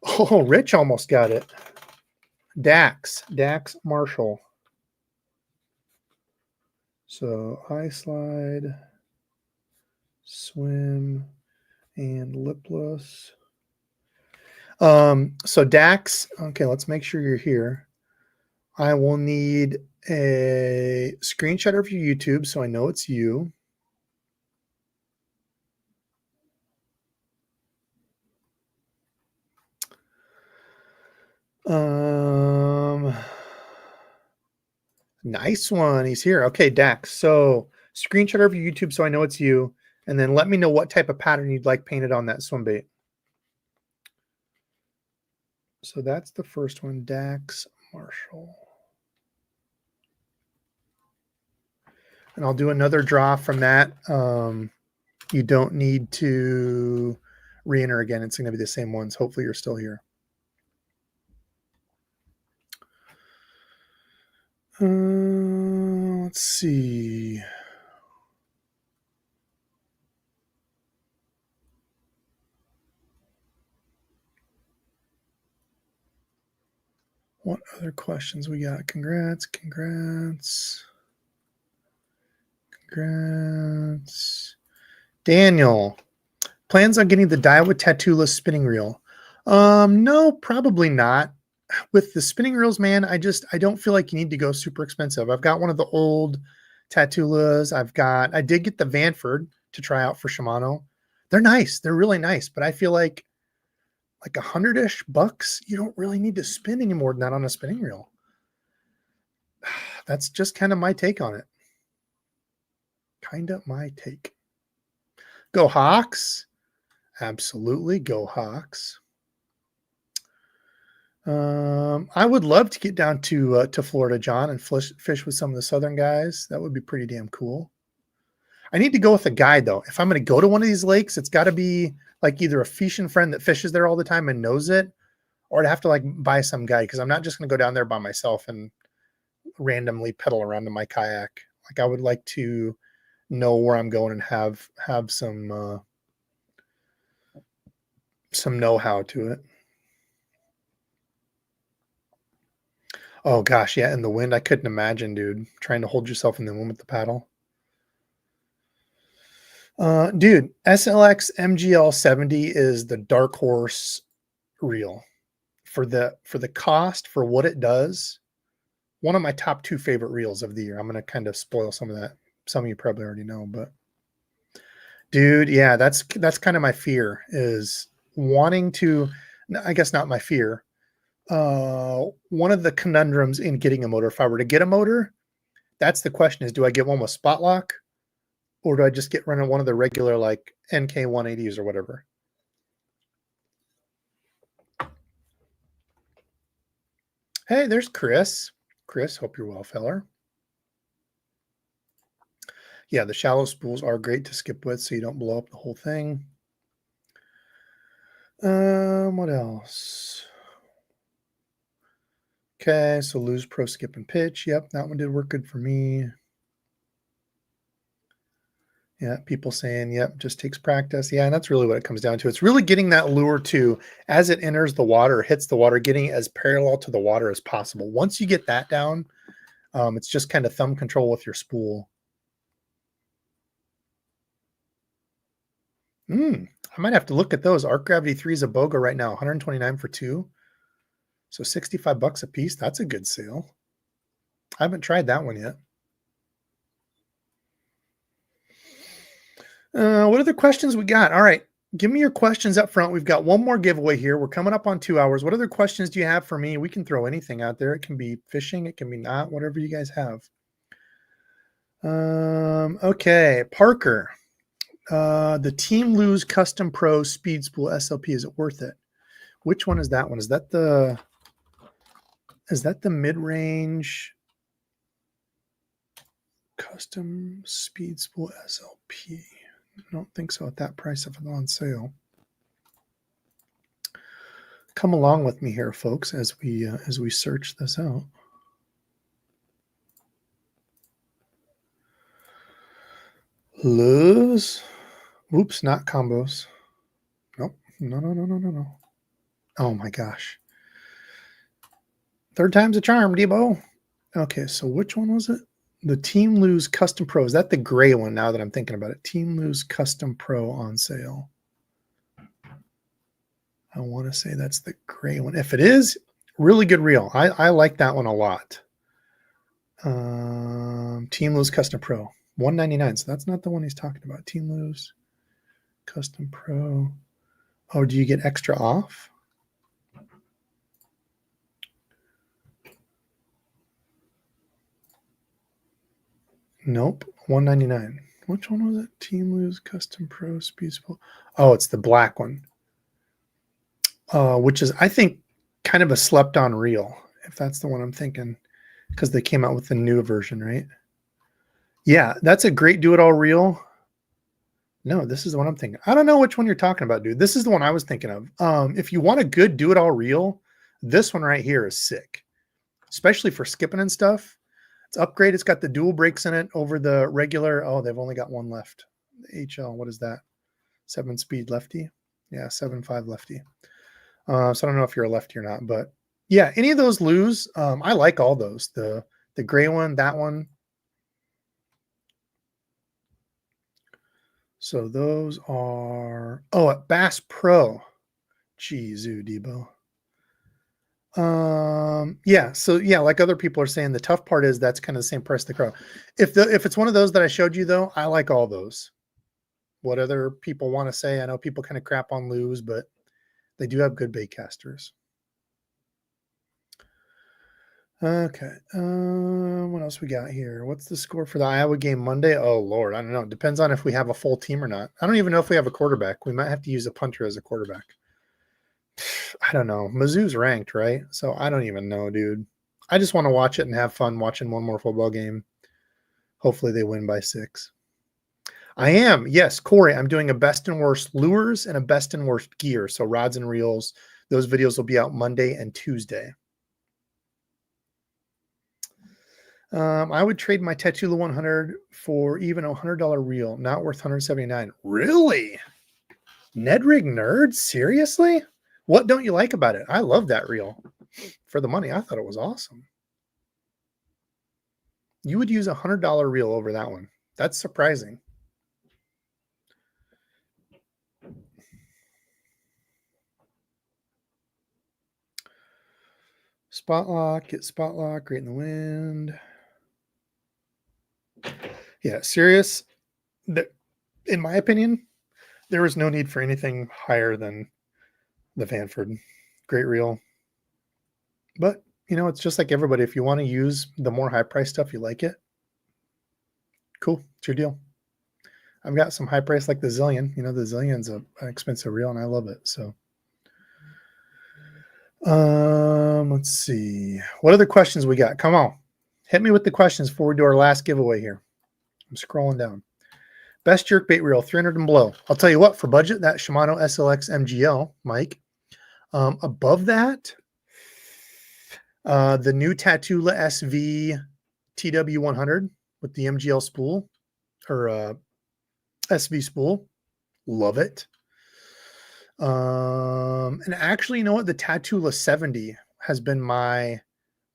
Speaker 1: Oh, Rich almost got it. Dax Marshall. So iSlide, swim, and lipless. So Dax, okay, let's make sure you're here. I will need a screenshot of your YouTube so I know it's you. Nice one. He's here. Okay, Dax. So screenshot of your YouTube so I know it's you, and then let me know what type of pattern you'd like painted on that swim bait. So that's the first one, Dax Marshall. And I'll do another draw from that. You don't need to re-enter again. It's going to be the same ones. Hopefully you're still here. Let's see. What other questions we got? Congrats. Daniel, plans on getting the Daiwa Tattoo-less spinning reel? No, probably not. With the spinning reels, man, I don't feel like you need to go super expensive. I've got one of the old Tattoolas. I did get the Vanford to try out for Shimano. They're nice. They're really nice, but I feel like $100-ish bucks, you don't really need to spend any more than that on a spinning reel. That's just kind of my take on it. Go Hawks. Absolutely. Go Hawks. I would love to get down to Florida, John, and fish with some of the Southern guys. That would be pretty damn cool. I need to go with a guide though. If I'm going to go to one of these lakes, it's got to be like either a fishing friend that fishes there all the time and knows it, or I'd have to like buy some guide because I'm not just going to go down there by myself and randomly pedal around in my kayak. Like I would like to know where I'm going and have some know-how to it. Oh gosh, yeah, in the wind, I couldn't imagine, dude, trying to hold yourself in the wind with the paddle. Dude, SLX MGL 70 is the dark horse reel for the cost for what it does. One of my top 2 favorite reels of the year. I'm gonna kind of spoil some of that. Some of you probably already know, but dude, yeah, that's kind of my fear is wanting to. I guess not my fear. One of the conundrums in getting a motor, if I were to get a motor, that's the question: is do I get one with spot lock? Or do I just get running one of the regular like NK 180s or whatever? Hey, there's Chris. Chris, hope you're well, feller. Yeah, the shallow spools are great to skip with so you don't blow up the whole thing. What else? Okay, so lose pro skip and pitch. Yep, that one did work good for me. Yeah, people saying, yep, just takes practice. Yeah, and that's really what it comes down to. It's really getting that lure to, as it enters the water, hits the water, getting as parallel to the water as possible. Once you get that down, it's just kind of thumb control with your spool. I might have to look at those. Arc Gravity 3 is a BOGO right now, 129 for 2. So 65 bucks a piece. That's a good sale. I haven't tried that one yet. What other questions we got? All right. Give me your questions up front. We've got one more giveaway here. We're coming up on 2 hours. What other questions do you have for me? We can throw anything out there. It can be fishing. It can be not, whatever you guys have. Okay. Parker. The Team Lose Custom Pro Speed Spool SLP. Is it worth it? Which one is that one? Is that the mid-range custom speed spool SLP? I don't think so at that price if it's on sale. Come along with me here, folks, as we search this out. Lose. Oops, not combos. Nope. No. Oh my gosh. Third time's a charm, Debo. Okay, so which one was it? The Team Lose Custom Pro. Is that the gray one now that I'm thinking about it? Team Lose Custom Pro on sale. I want to say that's the gray one. If it is, really good reel. I like that one a lot. Team Lose Custom Pro. $199. So that's not the one he's talking about. Team Lose Custom Pro. Oh, do you get extra off? Nope. $199. Which one was it? Team Lose Custom Pro Speed Spool. Oh, it's the black one. Which is, I think, kind of a slept-on reel, if that's the one I'm thinking, because they came out with the new version, right? Yeah, that's a great do-it-all reel. No, this is the one I'm thinking. I don't know which one you're talking about, dude. This is the one I was thinking of. If you want a good do-it-all reel, this one right here is sick, especially for skipping and stuff. It's upgrade. It's got the dual brakes in it over the regular. Oh, they've only got one left. The HL, what is that? 7-speed lefty? Yeah, 7.5 lefty. So I don't know if you're a lefty or not, but yeah, any of those lose. I like all those. The gray one, that one. So those are, oh, at Bass Pro. Geez, Debo. Yeah, so yeah, like other people are saying, the tough part is that's kind of the same price the Crow. If it's one of those that I showed you though, I like all those. What other people want to say? I know people kind of crap on Lose, but they do have good bait casters. Okay. What else we got here? What's the score for the Iowa game Monday? Oh Lord, I don't know. It depends on if we have a full team or not. I don't even know if we have a quarterback. We might have to use a punter as a quarterback. I don't know. Mizzou's ranked, right? So I don't even know, dude. I just want to watch it and have fun watching one more football game. Hopefully they win by 6. I am. Yes, Corey, I'm doing a best and worst lures and a best and worst gear. So rods and reels. Those videos will be out Monday and Tuesday. I would trade my Tatula 100 for even a $100 reel. Not worth 179. Really? Ned Rig Nerds? Seriously? What don't you like about it? I love that reel. For the money, I thought it was awesome. You would use a $100 reel over that one. That's surprising. Spot lock, get spot lock, right in the wind. Yeah, serious. In my opinion, there was no need for anything higher than the Vanford. Great reel. But, it's just like everybody. If you want to use the more high price stuff, you like it, cool. It's your deal. I've got some high price like the Zillion. The Zillion's an expensive reel, and I love it. So, let's see. What other questions we got? Come on. Hit me with the questions before we do our last giveaway here. I'm scrolling down. Best jerkbait reel, 300 and below. I'll tell you what, for budget, that Shimano SLX MGL, Mike. Above that, the new Tatula SV TW100 with the MGL spool or SV spool. Love it. And actually, you know what? The Tatula 70 has been my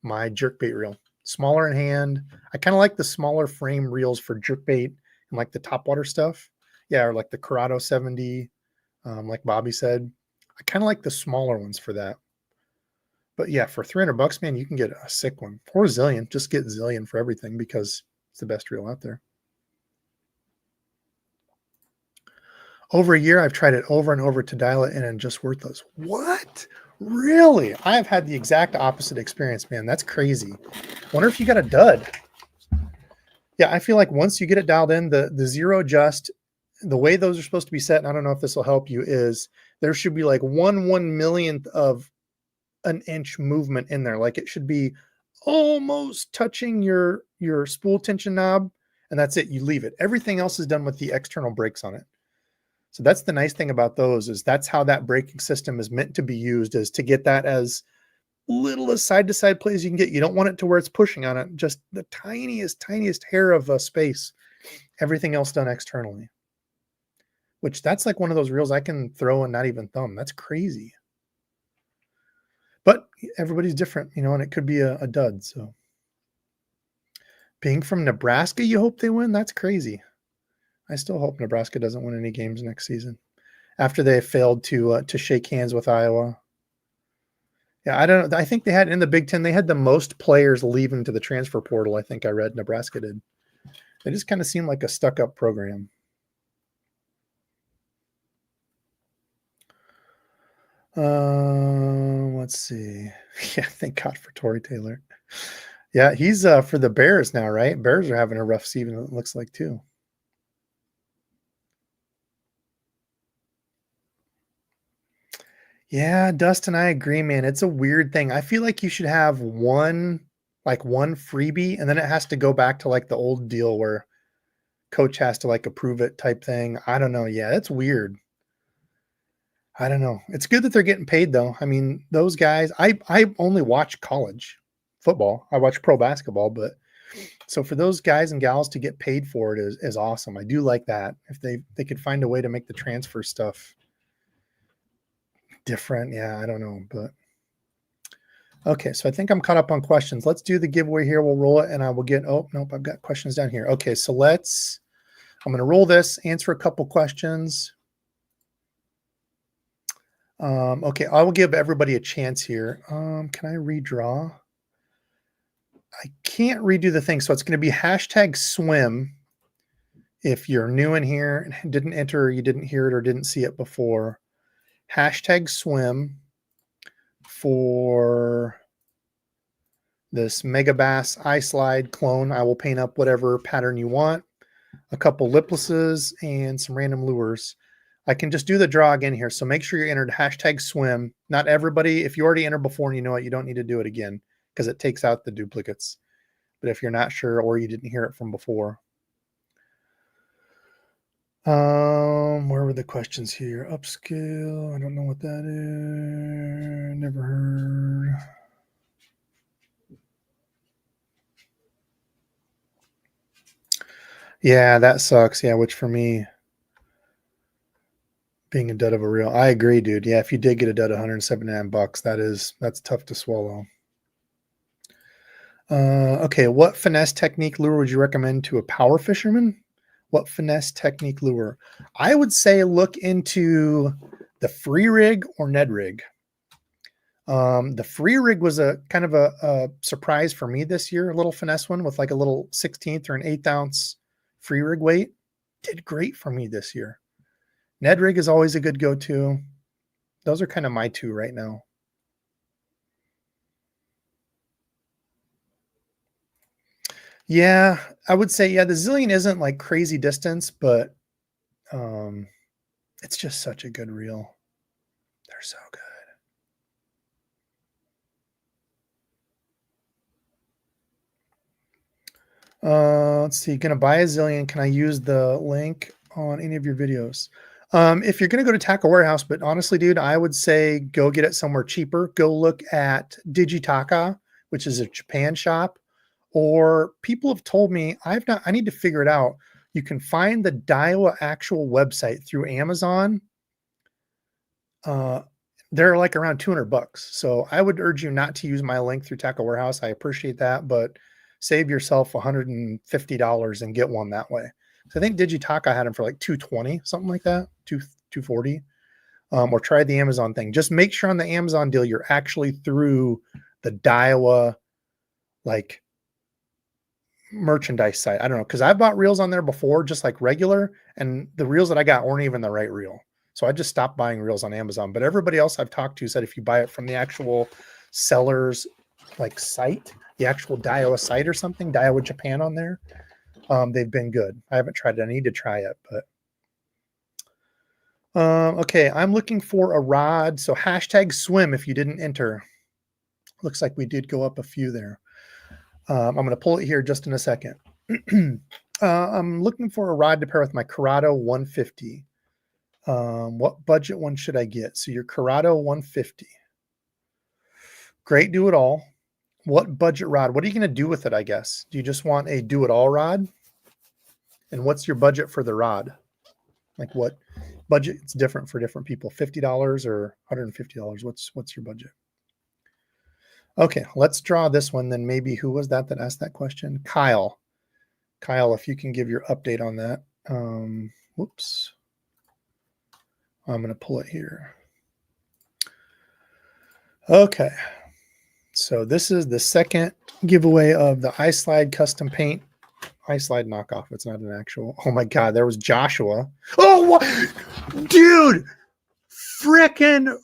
Speaker 1: jerkbait reel. Smaller in hand. I kind of like the smaller frame reels for jerkbait and like the topwater stuff. Yeah, or like the Corrado 70, like Bobby said. I kind of like the smaller ones for that. But yeah, for $300, man, you can get a sick one. Or Zillion. Just get Zillion for everything because it's the best reel out there. Over a year, I've tried it over and over to dial it in and just worthless. What? Really? I've had the exact opposite experience, man. That's crazy. Wonder if you got a dud. Yeah, I feel like once you get it dialed in, the zero adjust, the way those are supposed to be set, and I don't know if this will help you, is there should be like 1/1,000,000th of an inch movement in there. Like it should be almost touching your spool tension knob, and that's it. You leave it. Everything else is done with the external brakes on it. So that's the nice thing about those, is that's how that braking system is meant to be used, is to get that as little as side-to-side play as you can get. You don't want it to where it's pushing on it, just the tiniest hair of space. Everything else done externally, which that's like one of those reels I can throw and not even thumb. That's crazy. But everybody's different, and it could be a dud. So being from Nebraska, you hope they win? That's crazy. I still hope Nebraska doesn't win any games next season after they failed to shake hands with Iowa. Yeah, I don't know. I think they had in the Big Ten, they had the most players leaving to the transfer portal. I think I read Nebraska did. They just kind of seemed like a stuck-up program. Let's see. Yeah, thank God for Torrey Taylor. Yeah, he's for the Bears now, right? Bears are having a rough season, it looks like, too. Yeah, Dustin, I agree, man. It's a weird thing. I feel like you should have one freebie, and then it has to go back to like the old deal where coach has to like approve it type thing. I don't know. Yeah, it's weird. I don't know. It's good that they're getting paid though. I mean, those guys, I only watch college football. I watch pro basketball, but so for those guys and gals to get paid for it is awesome. I do like that. If they could find a way to make the transfer stuff different. Yeah, I don't know, but okay. So I think I'm caught up on questions. Let's do the giveaway here. We'll roll it and I will get, oh, nope, I've got questions down here. Okay. So I'm going to roll this, answer a couple questions. Okay. I will give everybody a chance here. Can I redraw? I can't redo the thing. So it's going to be #swim. If you're new in here and didn't enter, or you didn't hear it or didn't see it before, #swim for this Mega Bass iSlide clone. I will paint up whatever pattern you want, a couple liplesses and some random lures. I can just do the draw again here. So make sure you're entered #swim. Not everybody, if you already entered before and you know it, you don't need to do it again because it takes out the duplicates. But if you're not sure or you didn't hear it from before. Where were the questions here? Upscale. I don't know what that is. Never heard. Yeah, that sucks. Yeah, which for me, being a dud of a reel. I agree, dude. Yeah, if you did get a dud, $179, that's tough to swallow. Okay, what finesse technique lure would you recommend to a power fisherman? What finesse technique lure? I would say look into the free rig or Ned rig. The free rig was a kind of a surprise for me this year, a little finesse one with like a little 16th or an 8th ounce free rig weight. Did great for me this year. Ned rig is always a good go-to. Those are kind of my two right now. Yeah, I would say, yeah, the Zillion isn't like crazy distance, but it's just such a good reel. They're so good. Let's see. Gonna buy a Zillion. Can I use the link on any of your videos? If you're gonna go to Tackle Warehouse, but honestly, dude, I would say go get it somewhere cheaper. Go look at Digitaka, which is a Japan shop, or people have told me I need to figure it out. You can find the Daiwa actual website through Amazon. They're like around $200. So I would urge you not to use my link through Tackle Warehouse. I appreciate that, but save yourself $150 and get one that way. So I think Digitaka had them for like 220, something like that, 240. Or try the Amazon thing. Just make sure on the Amazon deal you're actually through the Daiwa like merchandise site. I don't know, because I've bought reels on there before, just like regular, and the reels that I got weren't even the right reel. So I just stopped buying reels on Amazon. But everybody else I've talked to said if you buy it from the actual seller's like site, the actual Daiwa site or something, Daiwa Japan on there, they've been good. I haven't tried it. I need to try it, but okay, I'm looking for a rod. So hashtag swim if you didn't enter. Looks like we did go up a few there. I'm going to pull it here just in a second. I'm looking for a rod to pair with my Corrado 150. What budget one should I get? So your Corrado 150. Great do-it-all. What budget rod? What are you going to do with it, I guess? Do you just want a do-it-all rod? And what's your budget for the rod? Like what budget? It's different for different people. $50 or $150. What's your budget? Okay, let's draw this one. Then maybe who was that asked that question? Kyle. Kyle, if you can give your update on that. Whoops. I'm going to pull it here. Okay. So this is the second giveaway of the iSlide custom paint. iSlide knockoff. It's not an actual. Oh my God, there was Joshua. Oh, what? Dude, freaking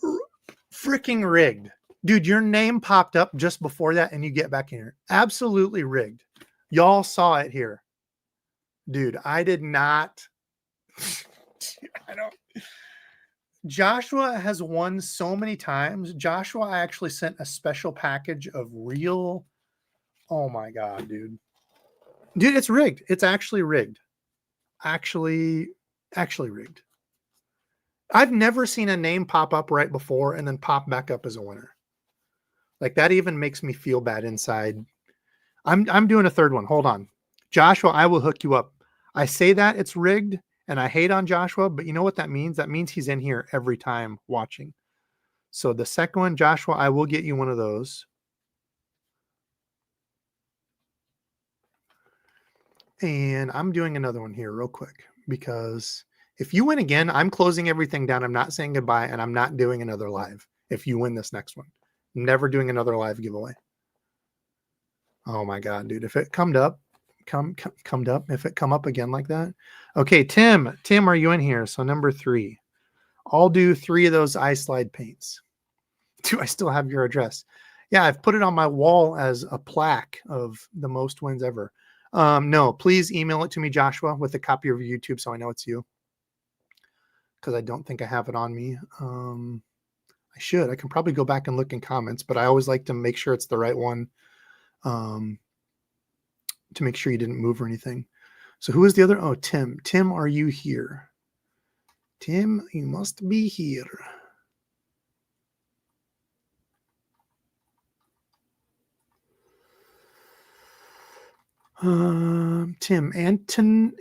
Speaker 1: rigged. Dude, your name popped up just before that and you get back in here. Absolutely rigged. Y'all saw it here. Dude, I did not. I don't. Joshua has won so many times. Joshua, I actually sent a special package of real. Oh my God, dude. Dude, it's rigged. It's actually rigged. Actually rigged. I've never seen a name pop up right before and then pop back up as a winner. Like that even makes me feel bad inside. I'm doing a third one. Hold on. Joshua, I will hook you up. I say that it's rigged and I hate on Joshua, but you know what that means? That means he's in here every time watching. So the second one, Joshua, I will get you one of those. And I'm doing another one here real quick because if you win again, I'm closing everything down. I'm not saying goodbye and I'm not doing another live. If you win this next one, I'm never doing another live giveaway. Oh my God, dude. If it come up, if it come up again like that. Okay, Tim, are you in here? So number 3, I'll do 3 of those iSlide paints. Do I still have your address? Yeah, I've put it on my wall as a plaque of the most wins ever. No, please email it to me, Joshua, with a copy of your YouTube so I know it's you. Because I don't think I have it on me. I should. I can probably go back and look in comments, but I always like to make sure it's the right one to make sure you didn't move or anything. So who is the other? Oh, Tim. Tim, are you here? Tim, you must be here. Tim, Antio.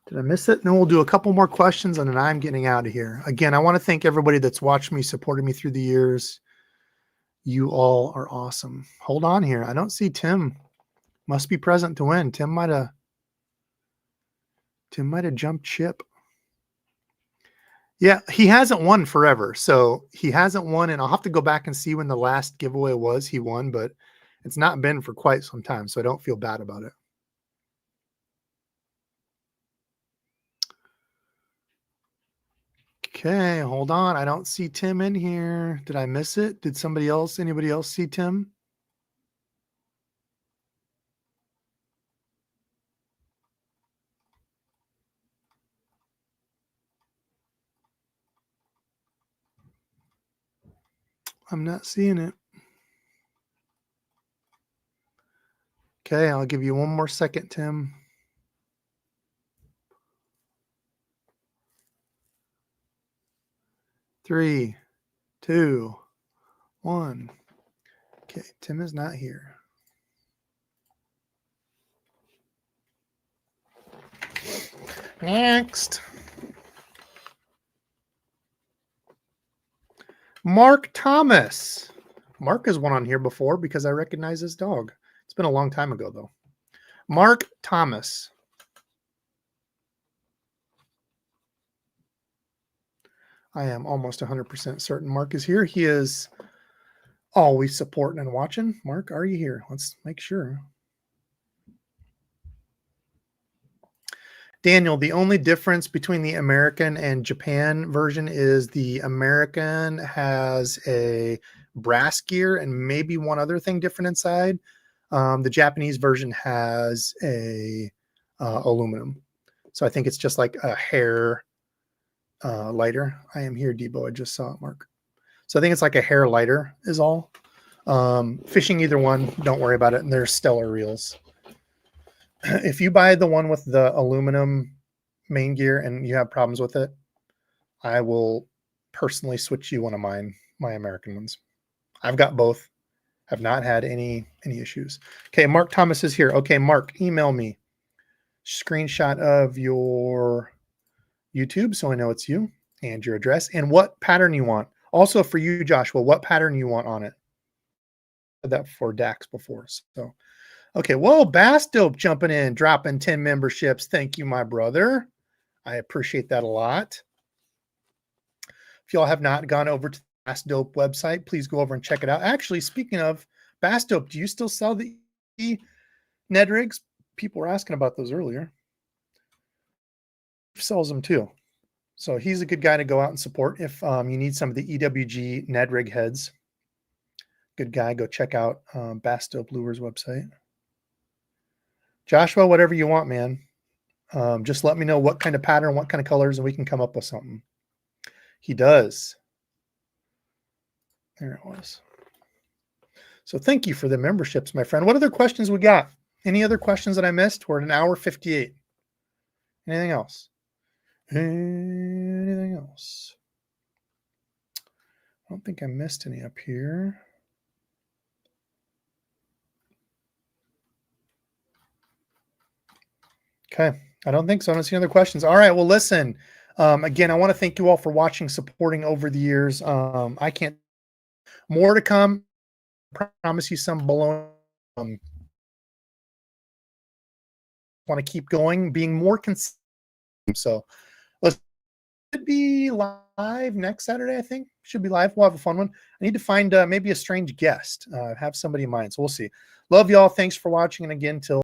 Speaker 1: Did I miss it? No, we'll do a couple more questions and then I'm getting out of here. Again, I want to thank everybody that's watched me, supported me through the years. You all are awesome. Hold on here. I don't see Tim. Must be present to win. Tim might have jumped ship. Yeah, he hasn't won forever. So he hasn't won, and I'll have to go back and see when the last giveaway was he won, but it's not been for quite some time, so I don't feel bad about it. Okay, hold on. I don't see Tim in here. Did I miss it? Did anybody else see Tim? I'm not seeing it. Okay, I'll give you one more second, Tim. 3, 2, 1. Okay, Tim is not here. Next. Mark Thomas. Mark has won on here before because I recognize his dog. It's been a long time ago, though. Mark Thomas. I am almost 100% certain Mark is here. He is always supporting and watching. Mark, are you here? Let's make sure. Daniel, the only difference between the American and Japan version is the American has a brass gear and maybe one other thing different inside. The Japanese version has a aluminum. So I think it's just like a hair lighter. I am here, Debo. I just saw it, Mark. So I think it's like a hair lighter is all. Fishing either one, don't worry about it. And they're stellar reels. If you buy the one with the aluminum main gear and you have problems with it, I will personally switch you one of my American ones. I've got both. Have not had any issues. Okay, Mark Thomas is here. Okay, Mark, email me. Screenshot of your YouTube so I know it's you and your address and what pattern you want. Also for you, Joshua, what pattern you want on it. I said that for Dax before. So, okay. Whoa, Bass Dope jumping in, dropping 10 memberships. Thank you, my brother. I appreciate that a lot. If y'all have not gone over to the Bass Dope website, please go over and check it out. Actually, speaking of Bass Dope, do you still sell the Ned rigs? People were asking about those earlier. He sells them too. So he's a good guy to go out and support if you need some of the EWG Ned rig heads. Good guy. Go check out Bass Dope Lures website. Joshua, whatever you want, man. Just let me know what kind of pattern, what kind of colors, and we can come up with something. He does. There it was. So thank you for the memberships, my friend. What other questions we got? Any other questions that I missed? We're at 1:58. Anything else? Anything else? I don't think I missed any up here. Okay. I don't think so. I don't see any other questions. All right. Well, listen, again, I want to thank you all for watching, supporting over the years. I can't, more to come. I promise you some below. Want to keep going, being more consistent. So let's be live next Saturday. I think should be live. We'll have a fun one. I need to find maybe a strange guest. Have somebody in mind. So we'll see. Love y'all. Thanks for watching. And again, till